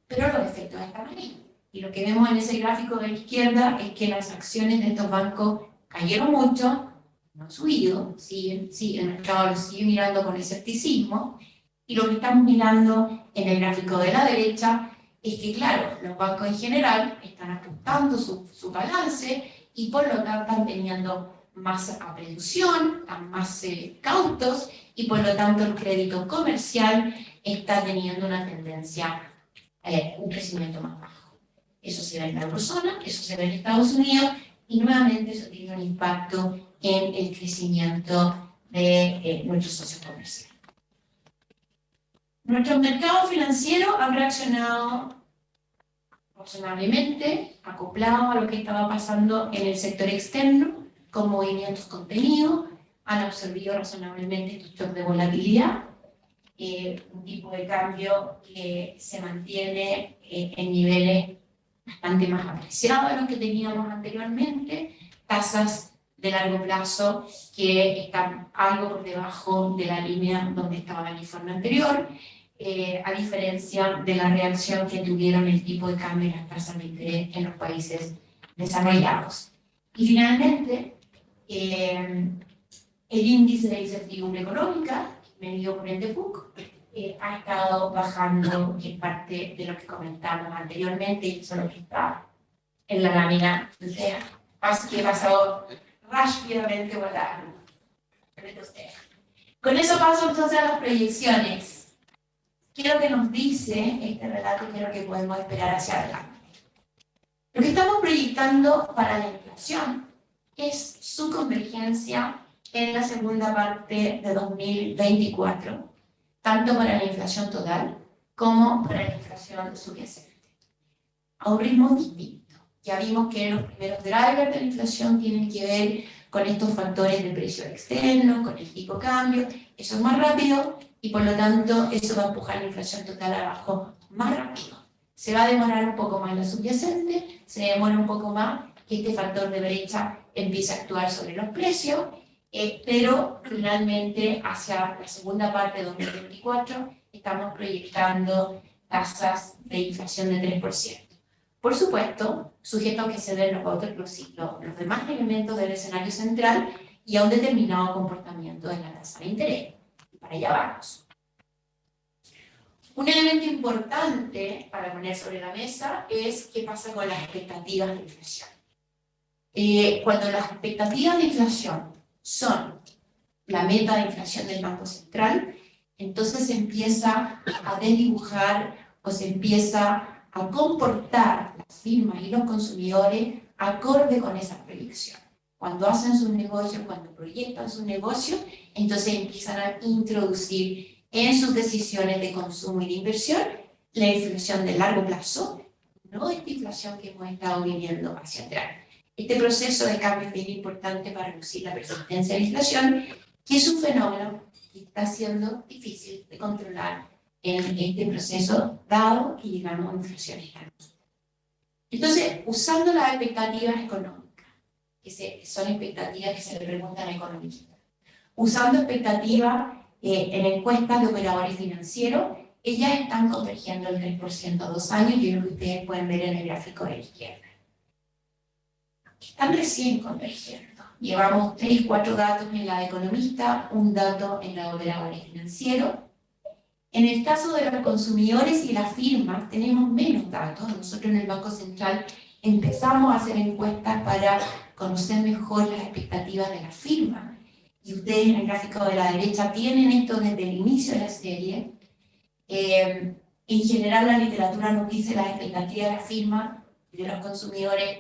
C: pero los efectos están ahí. Y lo que vemos en ese gráfico de la izquierda es que las acciones de estos bancos cayeron mucho, no han subido, el mercado lo sigue mirando con escepticismo, y lo que estamos mirando en el gráfico de la derecha es que, claro, los bancos en general están ajustando su balance y por lo tanto están teniendo más aprehensión, están más cautos, y por lo tanto el crédito comercial está teniendo una tendencia, un crecimiento más bajo. Eso se ve en la eurozona, eso se ve en Estados Unidos, y nuevamente eso tiene un impacto en el crecimiento de nuestros socios comerciales. Nuestros mercados financieros han reaccionado razonablemente, acoplados a lo que estaba pasando en el sector externo, con movimientos contenidos, han absorbido razonablemente estos shocks de volatilidad, un tipo de cambio que se mantiene en niveles bastante más apreciados de los que teníamos anteriormente, tasas de largo plazo que están algo por debajo de la línea donde estaba el informe anterior, a diferencia de la reacción que tuvieron el tipo de cambio y las tasas de interés en los países desarrollados. Y finalmente, el índice de incertidumbre económica, medido por el DPUC, ha estado bajando, que es parte de lo que comentamos anteriormente, y eso es lo que está en la lámina que he pasado rápidamente por la. Con eso paso entonces a las proyecciones. ¿Qué es lo que nos dice este relato y qué es lo que podemos esperar hacia adelante? Lo que estamos proyectando para la inflación es su convergencia en la segunda parte de 2024, tanto para la inflación total como para la inflación subyacente, a un ritmo distinto. Ya vimos que los primeros drivers de la inflación tienen que ver con estos factores de precio externo, con el tipo de cambio, eso es más rápido y por lo tanto eso va a empujar la inflación total abajo más rápido. Se va a demorar un poco más la subyacente, se demora un poco más que este factor de brecha empiece a actuar sobre los precios, pero finalmente hacia la segunda parte de 2024 estamos proyectando tasas de inflación de 3%. Por supuesto, sujeto a que se den los demás elementos del escenario central y a un determinado comportamiento de la tasa de interés. Y para allá vamos. Un elemento importante para poner sobre la mesa es qué pasa con las expectativas de inflación. Cuando las expectativas de inflación son la meta de inflación del Banco Central, entonces se empieza a desdibujar o se empieza a comportar las firmas y los consumidores acorde con esa proyección. Cuando hacen sus negocios, cuando proyectan sus negocios, entonces empiezan a introducir en sus decisiones de consumo y de inversión la inflación de largo plazo, no esta inflación que hemos estado viviendo hacia atrás. Este proceso de cambio es bien importante para reducir la persistencia de la inflación, que es un fenómeno que está siendo difícil de controlar en este proceso, dado que llegamos a inflaciones altas. Entonces, usando las expectativas económicas, que son expectativas que se le preguntan a economistas, usando expectativas en encuestas de operadores financieros, ellas están convergiendo el 3% a 2 años, y es lo que ustedes pueden ver en el gráfico de la izquierda. Están recién convergiendo. Llevamos 3 o 4 datos en la de economista, un dato en la de operadores financieros. En el caso de los consumidores y las firmas, tenemos menos datos. Nosotros en el Banco Central empezamos a hacer encuestas para conocer mejor las expectativas de las firmas. Y ustedes en el gráfico de la derecha tienen esto desde el inicio de la serie. En general, la literatura nos dice las expectativas de las firmas y de los consumidores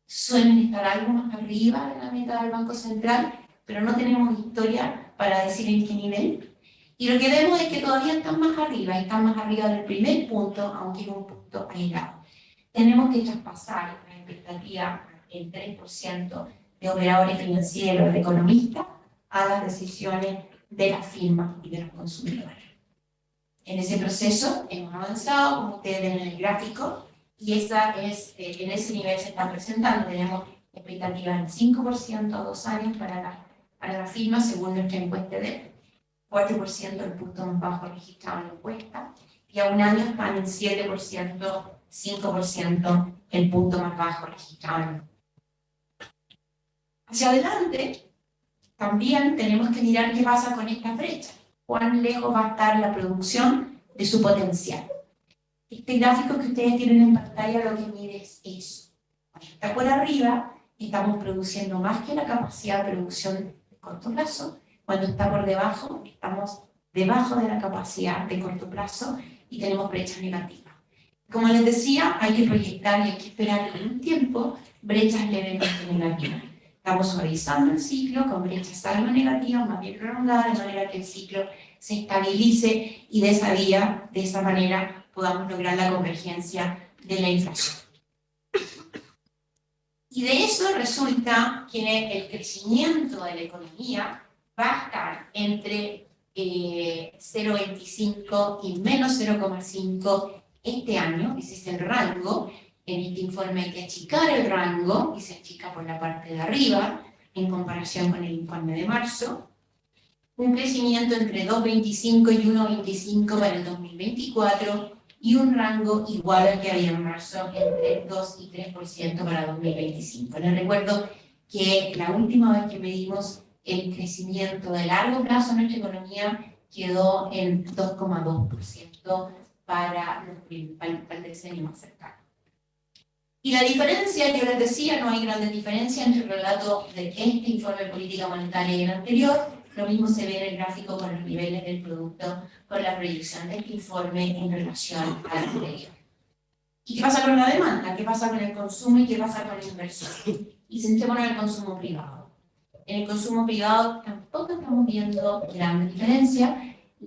C: suelen estar algo más arriba de la meta del Banco Central, pero no tenemos historia para decir en qué nivel. Y lo que vemos es que todavía están más arriba del primer punto, aunque es un punto aislado. Tenemos que traspasar la expectativa del 3% de operadores financieros, de economistas, a las decisiones de las firmas y de los consumidores. En ese proceso hemos avanzado, como ustedes ven en el gráfico, y en ese nivel se están presentando. Tenemos expectativas en 5% a 2 años para la firma, según nuestra encuesta de 4% el punto más bajo registrado en la encuesta, y a 1 año están en 7%, 5% el punto más bajo registrado en la encuesta. Hacia adelante, también tenemos que mirar qué pasa con esta brecha. Cuán lejos va a estar la producción de su potencial. Este gráfico que ustedes tienen en pantalla lo que mide es eso. Cuando está por arriba, estamos produciendo más que la capacidad de producción de corto plazo. Cuando está por debajo, estamos debajo de la capacidad de corto plazo y tenemos brechas negativas. Como les decía, hay que proyectar y hay que esperar con un tiempo brechas levemente negativas. Estamos suavizando el ciclo con brechas algo negativas, más bien prolongadas, de manera que el ciclo se estabilice y de esa manera, podamos lograr la convergencia de la inflación. Y de eso resulta que el crecimiento de la economía va a estar entre 0,25 y menos 0,5 este año, ese es el rango. En este informe hay que achicar el rango, y se achica por la parte de arriba, en comparación con el informe de marzo. Un crecimiento entre 2,25 y 1,25 para el 2024, y un rango igual al que había en marzo, entre 2 y 3% para 2025. Les recuerdo que la última vez que medimos el crecimiento de largo plazo en nuestra economía quedó en 2,2% para el decenio más cercano. Y la diferencia, yo les decía, no hay grandes diferencias entre el relato de este informe de política monetaria y el anterior. Lo mismo se ve en el gráfico con los niveles del producto, con la proyección de este informe en relación al anterior. ¿Y qué pasa con la demanda? ¿Qué pasa con el consumo y qué pasa con la inversión? Y centrémonos en el consumo privado. En el consumo privado tampoco estamos viendo grandes diferencias.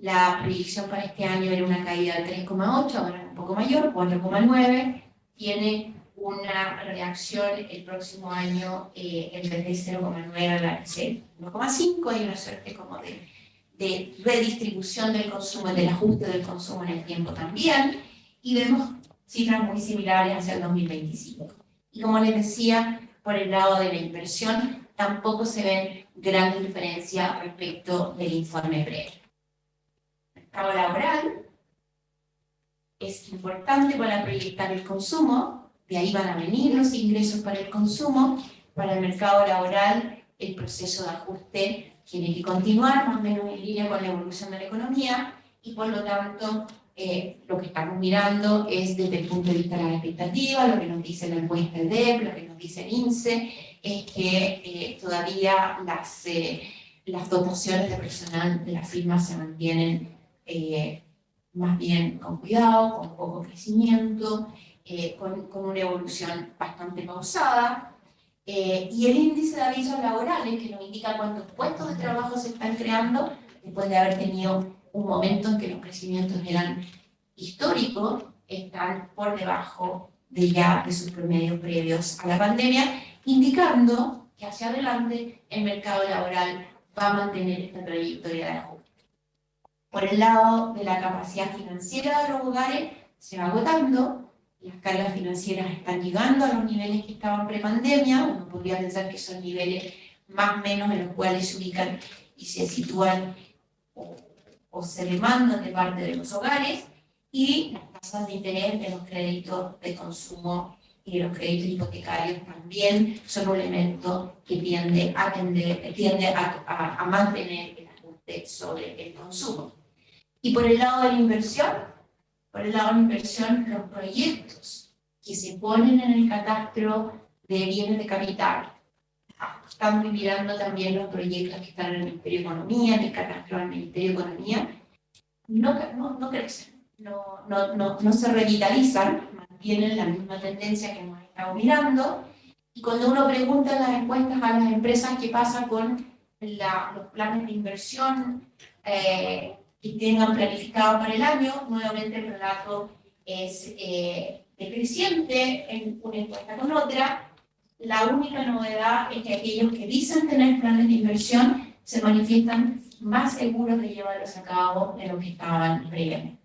C: La proyección para este año era una caída de 3,8, ahora es un poco mayor, 4,9. Tiene una reacción el próximo año en vez de 0,9 a 1,5. Hay una suerte como de redistribución del consumo, del ajuste del consumo en el tiempo también, y vemos cifras muy similares hacia el 2025. Y como les decía, por el lado de la inversión, tampoco se ven grandes diferencias respecto del informe previo. El mercado laboral es importante para proyectar el consumo. De ahí van a venir los ingresos para el consumo. Para el mercado laboral, el proceso de ajuste tiene que continuar, más o menos en línea con la evolución de la economía, y por lo tanto, lo que estamos mirando es desde el punto de vista de las expectativas, lo que nos dice la encuesta del DEP, lo que nos dice el INSE, es que todavía las dotaciones de personal de las firmas se mantienen más bien con cuidado, con poco crecimiento, con una evolución bastante pausada, y el índice de avisos laborales, que nos indica cuántos puestos de trabajo se están creando, después de haber tenido un momento en que los crecimientos eran históricos, están por debajo de sus promedios previos a la pandemia, indicando que hacia adelante el mercado laboral va a mantener esta trayectoria de ajuste. Por el lado de la capacidad financiera de los hogares, se va agotando. Las cargas financieras están llegando a los niveles que estaban prepandemia. Uno podría pensar que son niveles más o menos en los cuales se ubican y se sitúan o se demandan de parte de los hogares, y las tasas de interés de los créditos de consumo y de los créditos hipotecarios también son un elemento que tiende a mantener el ajuste sobre el consumo. Y por el lado de la inversión, los proyectos que se ponen en el catastro de bienes de capital, están mirando también los proyectos que están en el Ministerio de Economía, en el catastro del Ministerio de Economía, no crecen, no se revitalizan, mantienen la misma tendencia que hemos estado mirando. Y cuando uno pregunta en las encuestas a las empresas qué pasa con los planes de inversión que tengan planificado para el año, nuevamente el relato es decreciente en una encuesta con otra. La única novedad es que aquellos que dicen tener planes de inversión se manifiestan más seguros de llevarlos a cabo de lo que estaban previamente.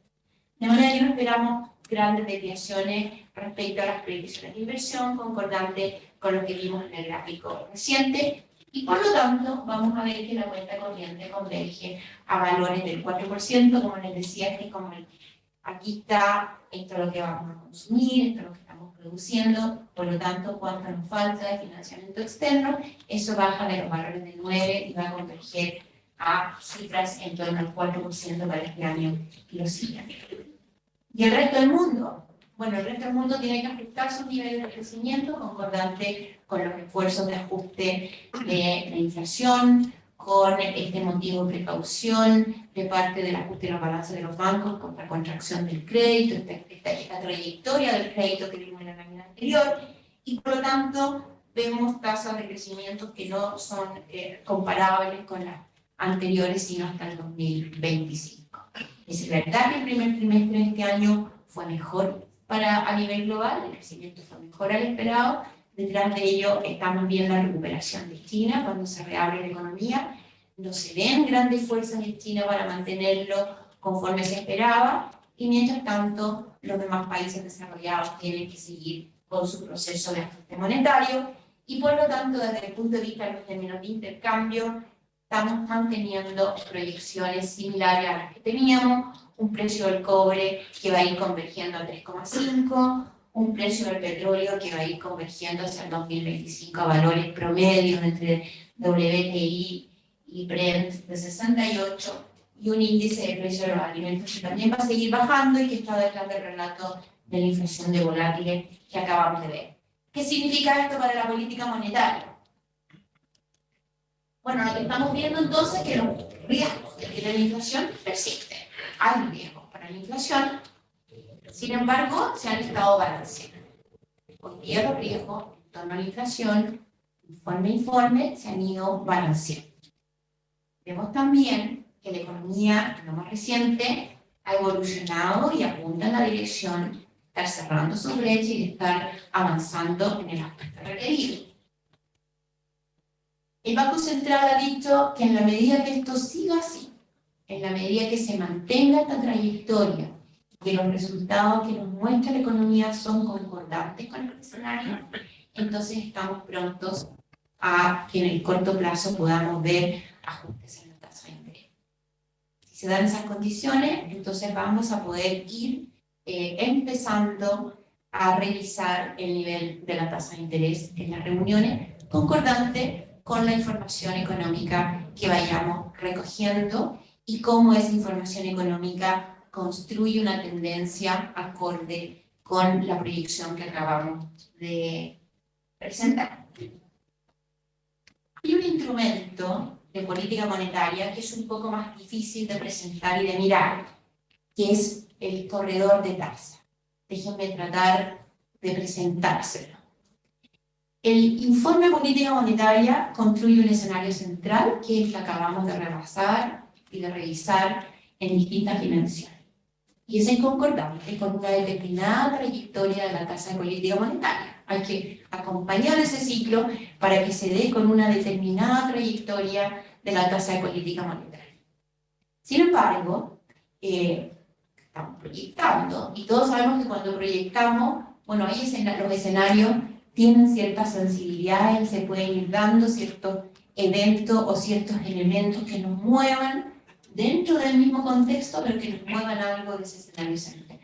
C: De manera que no esperamos grandes desviaciones respecto a las previsiones de inversión, concordante con lo que vimos en el gráfico reciente, y por lo tanto vamos a ver que la cuenta corriente converge a valores del 4%, como les decía, este es como aquí está, esto es lo que vamos a consumir, esto es lo que estamos produciendo, por lo tanto, cuánto nos falta de financiamiento externo, eso baja de los valores de 9 y va a converger a cifras en torno al 4% para este año y los siguientes. ¿Y el resto del mundo? Bueno, el resto del mundo tiene que ajustar sus niveles de crecimiento concordante con los esfuerzos de ajuste de la inflación, con este motivo de precaución de parte del ajuste de los balances de los bancos con la contracción del crédito, esta trayectoria del crédito que vimos en la lámina anterior, y por lo tanto vemos tasas de crecimiento que no son comparables con las anteriores, sino hasta el 2025. Es verdad que el primer trimestre de este año fue mejor a nivel global, el crecimiento fue mejor al esperado. Detrás de ello estamos viendo la recuperación de China cuando se reabre la economía. No se ven grandes fuerzas en China para mantenerlo conforme se esperaba, y mientras tanto los demás países desarrollados tienen que seguir con su proceso de ajuste monetario, y por lo tanto desde el punto de vista de los términos de intercambio estamos manteniendo proyecciones similares a las que teníamos, un precio del cobre que va a ir convergiendo a 3,5, un precio del petróleo que va a ir convergiendo hacia el 2025 a valores promedios entre WTI y Brent de 68, y un índice de precio de los alimentos que también va a seguir bajando y que está detrás del relato de la inflación de volátiles que acabamos de ver. ¿Qué significa esto para la política monetaria? Bueno, lo que estamos viendo entonces es que los riesgos que tiene la inflación persisten. Hay riesgos para la inflación, sin embargo, se han estado balanceando. Hoy día los riesgos en torno a la inflación, informe a informe, se han ido balanceando. Vemos también que la economía, lo más reciente, ha evolucionado y apunta en la dirección de estar cerrando su brecha y de estar avanzando en el aspecto requerido. El Banco Central ha dicho que en la medida que esto siga así, en la medida que se mantenga esta trayectoria, que los resultados que nos muestra la economía son concordantes con el escenario, entonces estamos prontos a que en el corto plazo podamos ver ajustes en la tasa de interés. Si se dan esas condiciones, entonces vamos a poder ir empezando a revisar el nivel de la tasa de interés en las reuniones, concordante con la información económica que vayamos recogiendo y cómo esa información económica construye una tendencia acorde con la proyección que acabamos de presentar. Hay un instrumento de política monetaria que es un poco más difícil de presentar y de mirar, que es el corredor de tasa. Déjenme tratar de presentárselo. El informe de política monetaria construye un escenario central, que es el que acabamos de repasar y de revisar en distintas dimensiones. Y es concordante con una determinada trayectoria de la tasa de política monetaria. Hay que acompañar ese ciclo para que se dé con una determinada trayectoria de la tasa de política monetaria. Sin embargo, estamos proyectando, y todos sabemos que cuando proyectamos, bueno, ahí los escenarios tienen ciertas sensibilidades, se pueden ir dando ciertos eventos o ciertos elementos que nos muevan dentro del mismo contexto, pero que nos muevan algo de ese escenario central.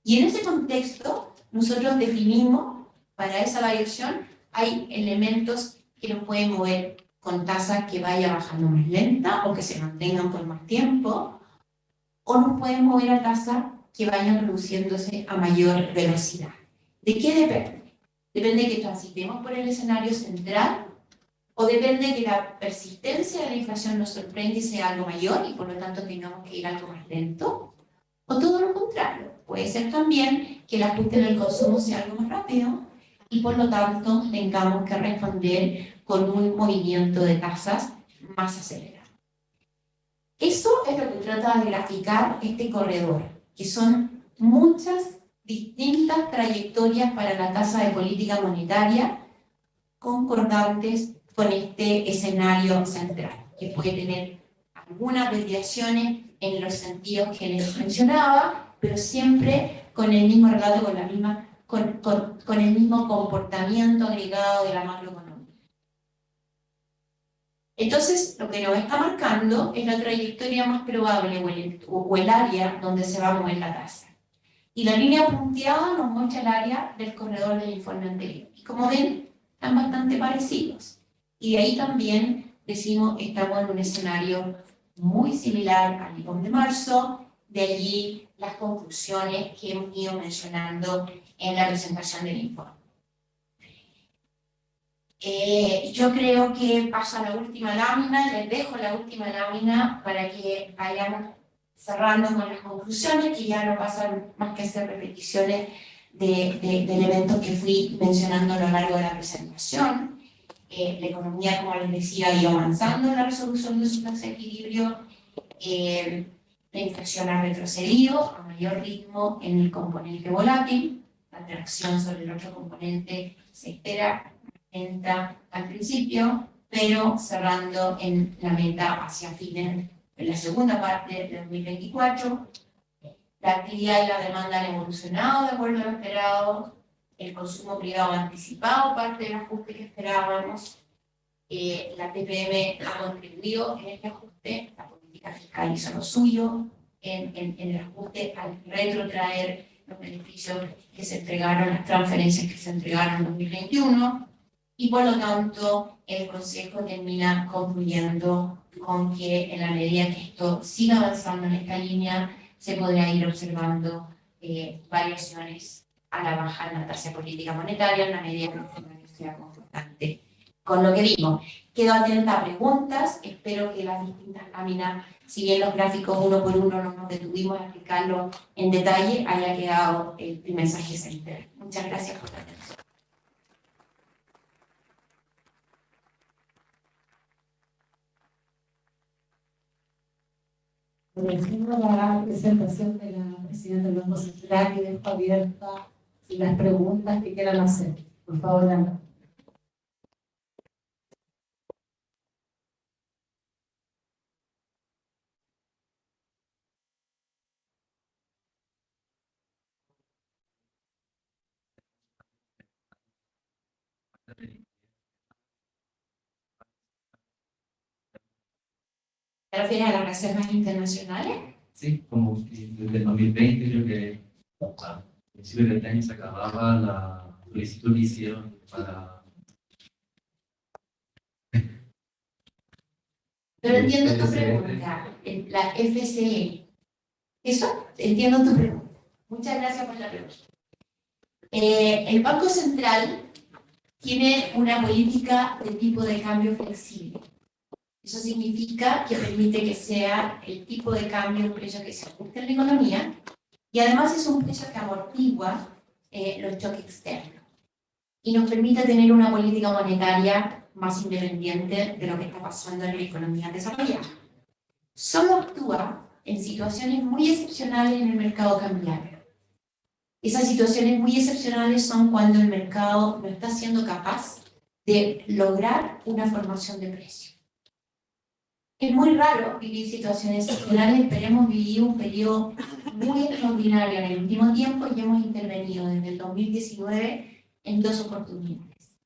C: Y en ese contexto, nosotros definimos, para esa variación, hay elementos que nos pueden mover con tasa que vaya bajando más lenta o que se mantengan por más tiempo, o nos pueden mover a tasa que vayan reduciéndose a mayor velocidad. ¿De qué depende? Depende de que transitemos por el escenario central, o depende de que la persistencia de la inflación nos sorprenda y sea algo mayor y por lo tanto tengamos que ir algo más lento, o todo lo contrario. Puede ser también que el ajuste del consumo sea algo más rápido y por lo tanto tengamos que responder con un movimiento de tasas más acelerado. Eso es lo que trata de graficar este corredor, que son muchas distintas trayectorias para la tasa de política monetaria concordantes con este escenario central, que puede tener algunas desviaciones en los sentidos que les mencionaba, pero siempre con el mismo relato, con el mismo comportamiento agregado de la macroeconomía. Entonces, lo que nos está marcando es la trayectoria más probable o el área donde se va a mover la tasa. Y la línea punteada nos muestra el área del corredor del informe anterior. Y como ven, están bastante parecidos. Y de ahí también decimos que estamos en un escenario muy similar al IPOM de marzo, de allí las conclusiones que hemos ido mencionando en la presentación del informe. Yo creo que paso a la última lámina, les dejo la última lámina para que vayamos cerrando con las conclusiones, que ya no pasan más que hacer repeticiones de elementos que fui mencionando a lo largo de la presentación. La economía, como les decía, ha ido avanzando en la resolución de su tasa de equilibrio. La inflación ha retrocedido a mayor ritmo en el componente volátil. La tracción sobre el otro componente se espera lenta al principio, pero cerrando en la meta hacia fines, en la segunda parte de 2024. La actividad y la demanda han evolucionado de acuerdo a lo esperado. El consumo privado ha anticipado parte del ajuste que esperábamos. La TPM ha contribuido en este ajuste. La política fiscal hizo lo suyo en el ajuste al retrotraer los beneficios que se entregaron, las transferencias que se entregaron en 2021. Y por lo tanto, el Consejo termina concluyendo con que en la medida que esto siga avanzando en esta línea, se podrá ir observando variaciones a la baja en la tasa de política monetaria en la medida que el escenario sea constante con lo que vimos. Quedo atenta a preguntas, espero que las distintas láminas, si bien los gráficos uno por uno no nos detuvimos a explicarlo en detalle, haya quedado el mensaje central. Muchas gracias por la atención.
A: Agradecemos la presentación de la presidenta del Banco Central y dejo abierta las preguntas que quieran hacer. Por favor, Ana.
C: ¿Te refieres a las reservas internacionales?
D: Sí, como que desde el 2020 creo que a principios del año se acababa la solicitud de emisión para...
C: Pero entiendo tu pregunta, la FCE. ¿Eso? Entiendo tu pregunta. Muchas gracias por la pregunta. El Banco Central tiene una política de tipo de cambio flexible. Eso significa que permite que sea el tipo de cambio un precio que se ajuste a la economía y además es un precio que amortigua los choques externos y nos permite tener una política monetaria más independiente de lo que está pasando en la economía desarrollada. Solo actúa en situaciones muy excepcionales en el mercado cambiario. Esas situaciones muy excepcionales son cuando el mercado no está siendo capaz de lograr una formación de precios. Es muy raro vivir situaciones excepcionales, pero hemos vivido un periodo muy extraordinario en el último tiempo y hemos intervenido desde el 2019 en dos oportunidades.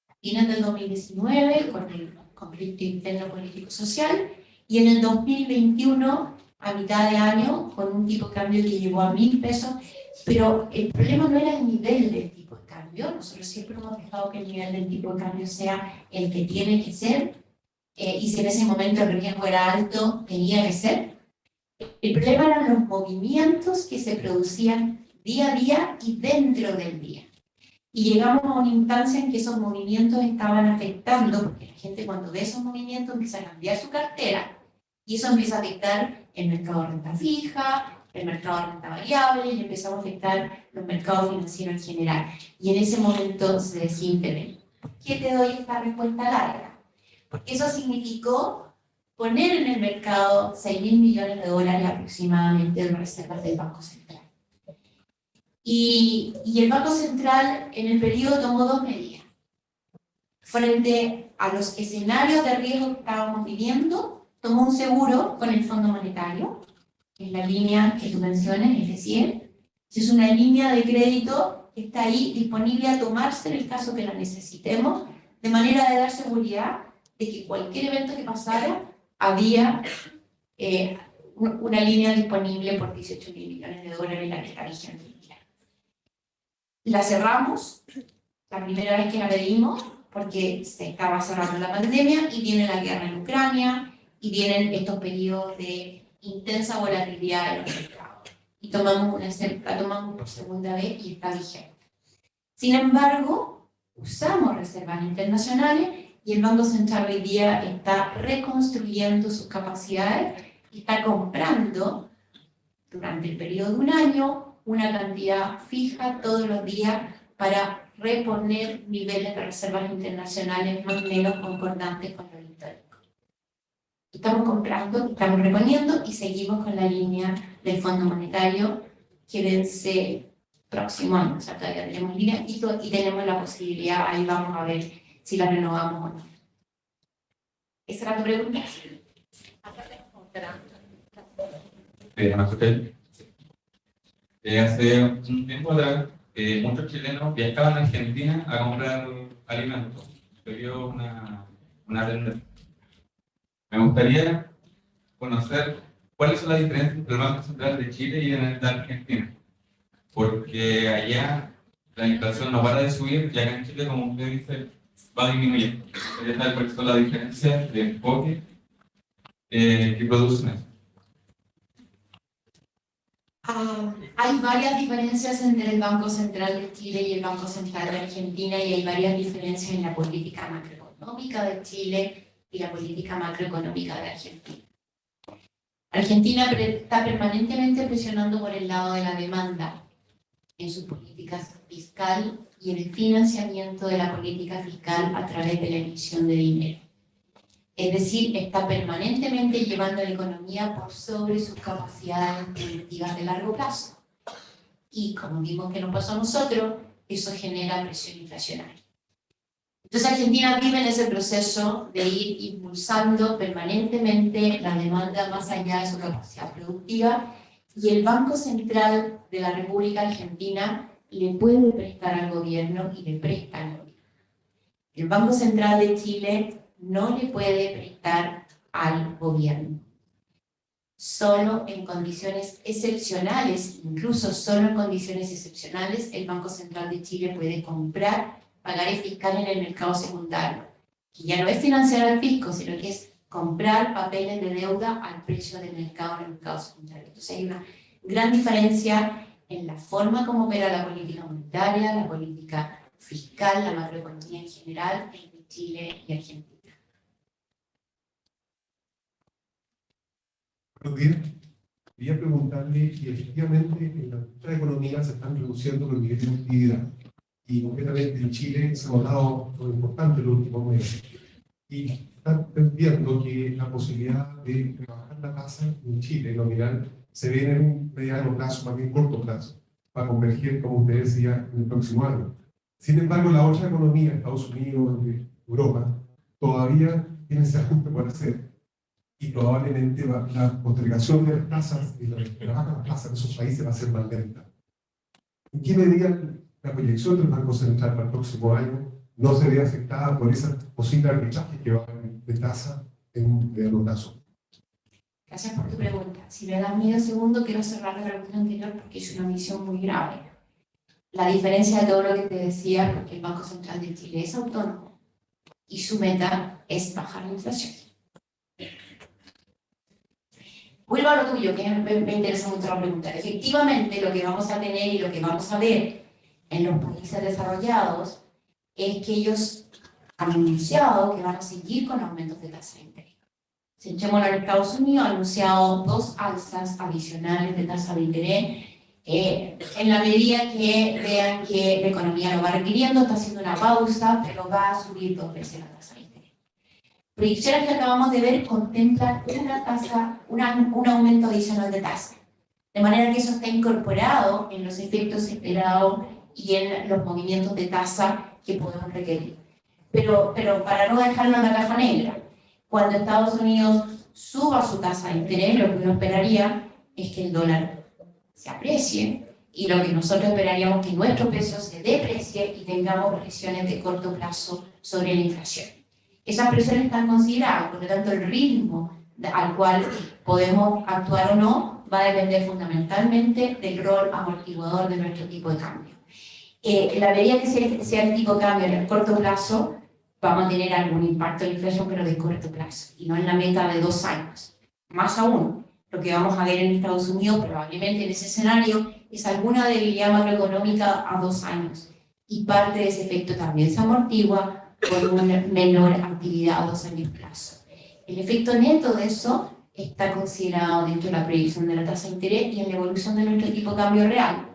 C: A fines del 2019 con el conflicto interno político-social y en el 2021 a mitad de año con un tipo de cambio que llegó a 1.000 pesos, pero el problema no era el nivel del tipo de cambio, nosotros siempre hemos dejado que el nivel del tipo de cambio sea el que tiene que ser, y si en ese momento el riesgo era alto, tenía que ser. El problema eran los movimientos que se producían día a día y dentro del día. Y llegamos a una instancia en que esos movimientos estaban afectando, porque la gente cuando ve esos movimientos empieza a cambiar su cartera, y eso empieza a afectar el mercado de renta fija, el mercado de renta variable, y empezamos a afectar los mercados financieros en general. Y en ese momento se decide intervenir. ¿Por qué te doy esta respuesta larga? Porque eso significó poner en el mercado 6.000 millones de dólares aproximadamente de reservas del Banco Central. Y el Banco Central en el periodo tomó dos medidas. Frente a los escenarios de riesgo que estábamos viviendo, tomó un seguro con el Fondo Monetario, que es la línea que tú mencionas, FCE. Es una línea de crédito que está ahí disponible a tomarse en el caso que la necesitemos, de manera de dar seguridad de que cualquier evento que pasara había una línea disponible por 18.000 millones de dólares, la que está vigente. La cerramos, la primera vez que la pedimos, porque se estaba cerrando la pandemia y viene la guerra en Ucrania y vienen estos periodos de intensa volatilidad en los mercados. Y la tomamos por segunda vez y está vigente. Sin embargo, usamos reservas internacionales y el Banco Central hoy día está reconstruyendo sus capacidades y está comprando durante el periodo de un año una cantidad fija todos los días para reponer niveles de reservas internacionales más o menos concordantes con lo histórico. Estamos comprando, estamos reponiendo y seguimos con la línea del Fondo Monetario que vence próximo año. O sea, todavía tenemos línea y tenemos la posibilidad, ahí vamos a ver si la renovamos o no. ¿Esa era tu pregunta?
E: Hace un tiempo atrás, muchos chilenos viajaban a Argentina a comprar alimentos. Se vio una tendencia. Me gustaría conocer cuáles son las diferencias entre el Banco Central de Chile y el de Argentina. Porque allá la inflación no para de subir, y acá en Chile, como usted dice, va disminuyendo. Quería saber cuáles son las diferencias de enfoque que producen eso.
C: Hay varias diferencias entre el Banco Central de Chile y el Banco Central de Argentina y hay varias diferencias en la política macroeconómica de Chile y la política macroeconómica de Argentina. Argentina está permanentemente presionando por el lado de la demanda en su política fiscal y en el financiamiento de la política fiscal a través de la emisión de dinero. Es decir, está permanentemente llevando la economía por sobre sus capacidades productivas de largo plazo. Y como vimos que nos pasó a nosotros, eso genera presión inflacionaria. Entonces Argentina vive en ese proceso de ir impulsando permanentemente la demanda más allá de su capacidad productiva y el Banco Central de la República Argentina le puede prestar al gobierno y le presta al gobierno. El Banco Central de Chile no le puede prestar al gobierno. Solo en condiciones excepcionales, incluso solo en condiciones excepcionales, el Banco Central de Chile puede comprar pagares fiscales en el mercado secundario, que ya no es financiar al fisco, sino que es comprar papeles de deuda al precio del mercado en el mercado secundario. Entonces hay una gran diferencia en la forma como opera la política monetaria, la política fiscal, la macroeconomía en general, entre Chile y Argentina.
F: Buenos días. Quería preguntarle si efectivamente en las economías se están reduciendo los niveles de actividad y concretamente en Chile se ha notado lo importante en los últimos meses y están viendo que la posibilidad de rebajar la tasa en Chile nominal se ve en un mediano plazo, más bien corto plazo, para converger, como usted decía, en el próximo año. Sin embargo, la otra economía, Estados Unidos, Europa, todavía tiene ese ajuste por hacer. Y probablemente la postergación de las tasas y la baja de las tasas de esos países va a ser más lenta. ¿En qué medida la proyección del Banco Central para el próximo año no se ve afectada por esa posible arbitraje que va a haber de tasa en un mediano plazo?
C: Gracias por tu pregunta. Si me das medio segundo, quiero cerrar la pregunta anterior porque es una misión muy grave. La diferencia de todo lo que te decía, porque el Banco Central de Chile es autónomo y su meta es bajar la inflación. Vuelvo a lo tuyo, que me interesa mucho la pregunta. Efectivamente, lo que vamos a tener y lo que vamos a ver en los países desarrollados es que ellos han anunciado que van a seguir con aumentos de tasa de interés. Si echémoslo en Estados Unidos, ha anunciado 2 alzas adicionales de tasa de interés. En la medida que vean que la economía lo va requiriendo, está haciendo una pausa, pero va a subir 2 veces la tasa de interés. Proyecciones que acabamos de ver contemplan un aumento adicional de tasa, de manera que eso está incorporado en los efectos esperados y en los movimientos de tasa que podemos requerir. Pero para no dejarlo en la caja negra, cuando Estados Unidos suba su tasa de interés, lo que uno esperaría es que el dólar se aprecie y lo que nosotros esperaríamos que nuestro peso se deprecie y tengamos presiones de corto plazo sobre la inflación. Esas presiones están consideradas, por lo tanto el ritmo al cual podemos actuar o no va a depender fundamentalmente del rol amortiguador de nuestro tipo de cambio. En la medida que sea el tipo de cambio en el corto plazo, vamos a tener algún impacto en la inflación, pero de corto plazo, y no en la meta de 2 años. Más aún, lo que vamos a ver en Estados Unidos, probablemente en ese escenario, es alguna debilidad macroeconómica a 2 años. Y parte de ese efecto también se amortigua con una menor actividad a 2 años plazo. El efecto neto de eso está considerado dentro de la proyección de la tasa de interés y en la evolución de nuestro tipo de cambio real,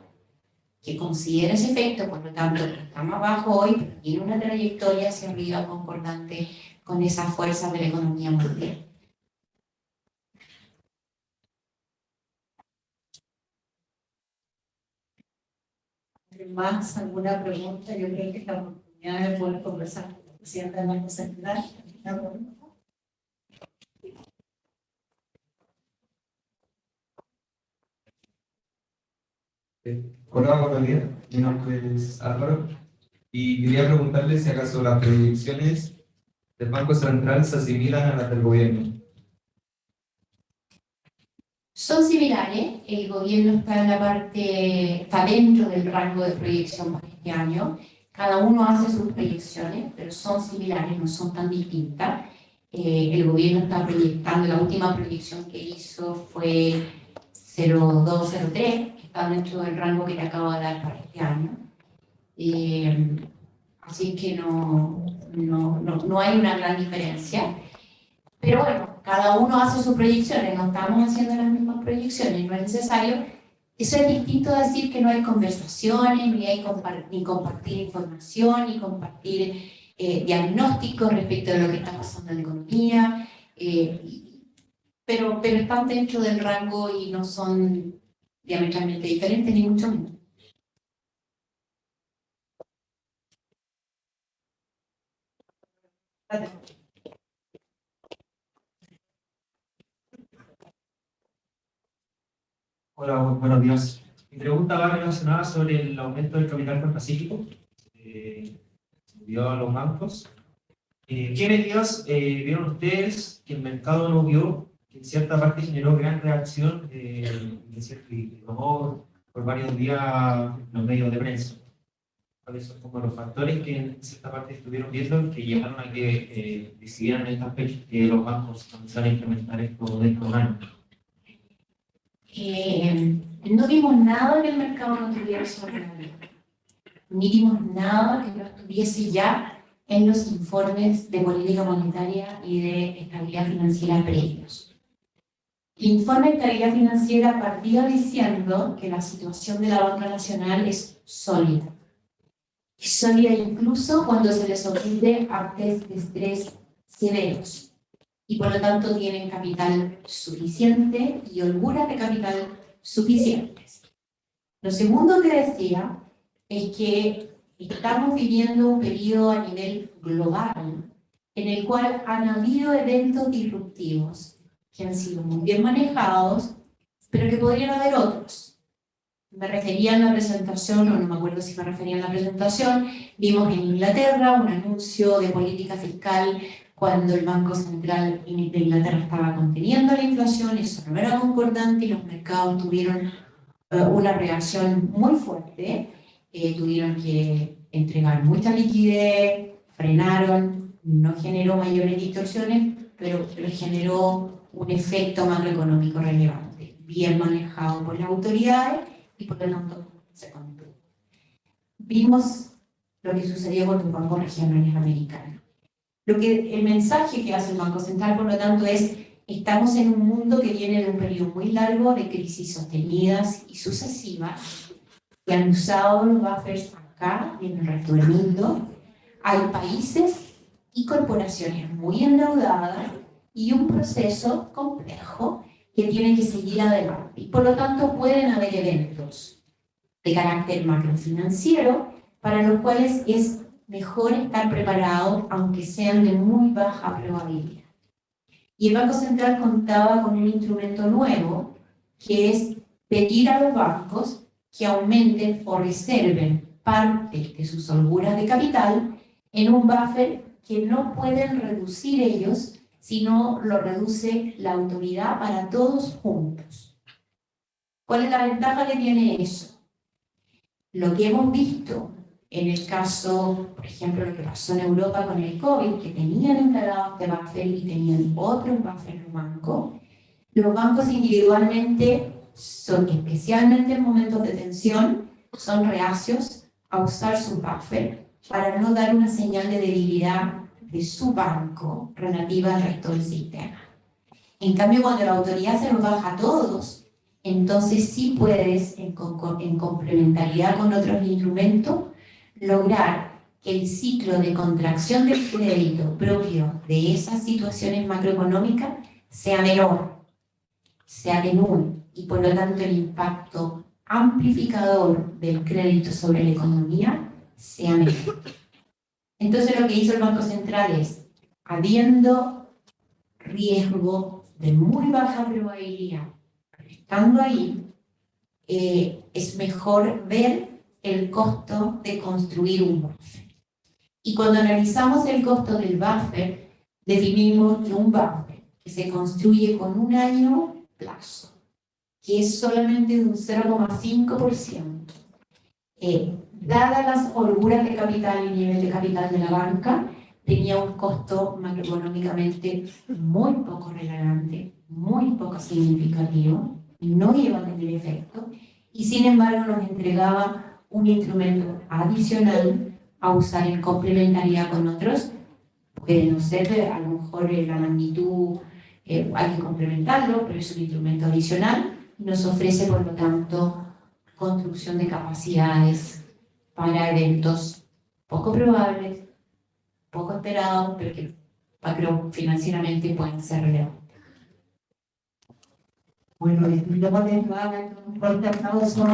C: que considera ese efecto, por lo tanto, está más bajo hoy, pero tiene una trayectoria hacia arriba concordante con esas fuerzas de la economía mundial.
A: ¿Más alguna pregunta? Yo creo que es la oportunidad de poder conversar con la presidenta del Banco Central.
G: Hola, buenos días. Mi nombre es Álvaro y quería preguntarle si acaso las proyecciones del Banco Central se asimilan a las del gobierno.
C: Son similares, el gobierno está dentro del rango de proyección para este año, cada uno hace sus proyecciones, pero son similares, no son tan distintas. El gobierno está proyectando, la última proyección que hizo fue 0,203, que está dentro del rango que le acabo de dar para este año. Así que no hay una gran diferencia. Pero bueno, cada uno hace sus proyecciones, no estamos haciendo las mismas proyecciones, no es necesario. Eso es distinto a decir que no hay conversaciones, ni compartir información, ni compartir diagnósticos respecto de lo que está pasando en la economía, pero están dentro del rango y no son diametralmente diferentes, ni mucho menos.
H: Hola, buenos días. Mi pregunta va relacionada sobre el aumento del capital contracíclico que se dio a los bancos. ¿Qué medidas vieron ustedes que el mercado no vio, que en cierta parte generó gran reacción de cierto rumor por varios días en los medios de prensa? ¿Cuáles son como los factores que en cierta parte estuvieron viendo que llevaron a que decidieran en estas fechas que los bancos comenzaran a implementar esto dentro de un año?
C: No vimos nada que el mercado no tuviera sobre la mesa, ni vimos nada que no estuviese ya en los informes de política monetaria y de estabilidad financiera previos. El informe de estabilidad financiera partía diciendo que la situación de la banca nacional es sólida. Es sólida incluso cuando se les ocurre actos de estrés severos. Y por lo tanto tienen capital suficiente y holguras de capital suficientes. Lo segundo que decía es que estamos viviendo un periodo a nivel global en el cual han habido eventos disruptivos que han sido muy bien manejados, pero que podrían haber otros. Me refería en la presentación, o no me acuerdo si me refería en la presentación, vimos en Inglaterra un anuncio de política fiscal cuando el Banco Central de Inglaterra estaba conteniendo la inflación, eso no era concordante y los mercados tuvieron una reacción muy fuerte, tuvieron que entregar mucha liquidez, frenaron, no generó mayores distorsiones, pero generó un efecto macroeconómico relevante, bien manejado por las autoridades y por lo tanto se contuvo. Vimos lo que sucedió con los bancos regionales americanos. El mensaje que hace el Banco Central, por lo tanto, es: estamos en un mundo que viene de un periodo muy largo de crisis sostenidas y sucesivas, que han usado los buffers acá y en el resto del mundo. Hay países y corporaciones muy endeudadas y un proceso complejo que tiene que seguir adelante. Y por lo tanto pueden haber eventos de carácter macrofinanciero para los cuales es mejor estar preparados, aunque sean de muy baja probabilidad. Y el Banco Central contaba con un instrumento nuevo, que es pedir a los bancos que aumenten o reserven parte de sus holguras de capital en un buffer que no pueden reducir ellos, sino lo reduce la autoridad para todos juntos. ¿Cuál es la ventaja que tiene eso? Lo que hemos visto en el caso, por ejemplo, lo que pasó en Europa con el COVID, que tenían encargados de buffer y tenían otros buffers los bancos individualmente son, especialmente en momentos de tensión, son reacios a usar su buffer para no dar una señal de debilidad de su banco relativa al resto del sistema. En cambio, cuando la autoridad se los baja a todos, entonces sí puedes, en complementariedad con otros instrumentos, lograr que el ciclo de contracción del crédito propio de esas situaciones macroeconómicas sea menor, se atenúe, y por lo tanto el impacto amplificador del crédito sobre la economía sea menor. Entonces lo que hizo el Banco Central es, habiendo riesgo de muy baja probabilidad, estando ahí, es mejor ver el costo de construir un buffer. Y cuando analizamos el costo del buffer, definimos que un buffer que se construye con un año plazo, que es solamente de un 0,5%, dadas las holguras de capital y nivel de capital de la banca, tenía un costo macroeconómicamente muy poco relevante, muy poco significativo, no iba a tener efecto, y sin embargo nos entregaba un instrumento adicional a usar en complementariedad con otros. Puede no ser, a lo mejor la magnitud hay que complementarlo, pero es un instrumento adicional y nos ofrece, por lo tanto, construcción de capacidades para eventos poco probables, poco esperados, pero que financieramente pueden ser relevantes.
A: Bueno, les pido nuevamente un fuerte aplauso.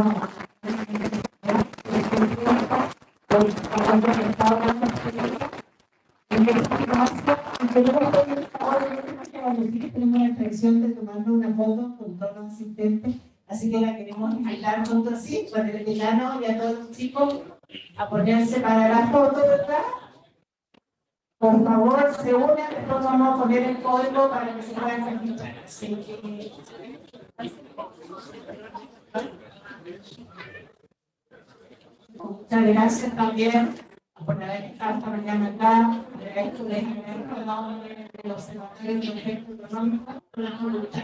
A: Tenemos la tradición de tomarnos una foto con todos los asistentes, así que la queremos invitar juntos así, con el decano y a todos los chicos a ponerse para la foto, ¿verdad? Por favor, se unen, después vamos a poner el código para que se puedan registrar. Así que... Muchas gracias también por haber estado esta mañana acá, por haber recordado de los observatorios de efecto económico, por la voluntad.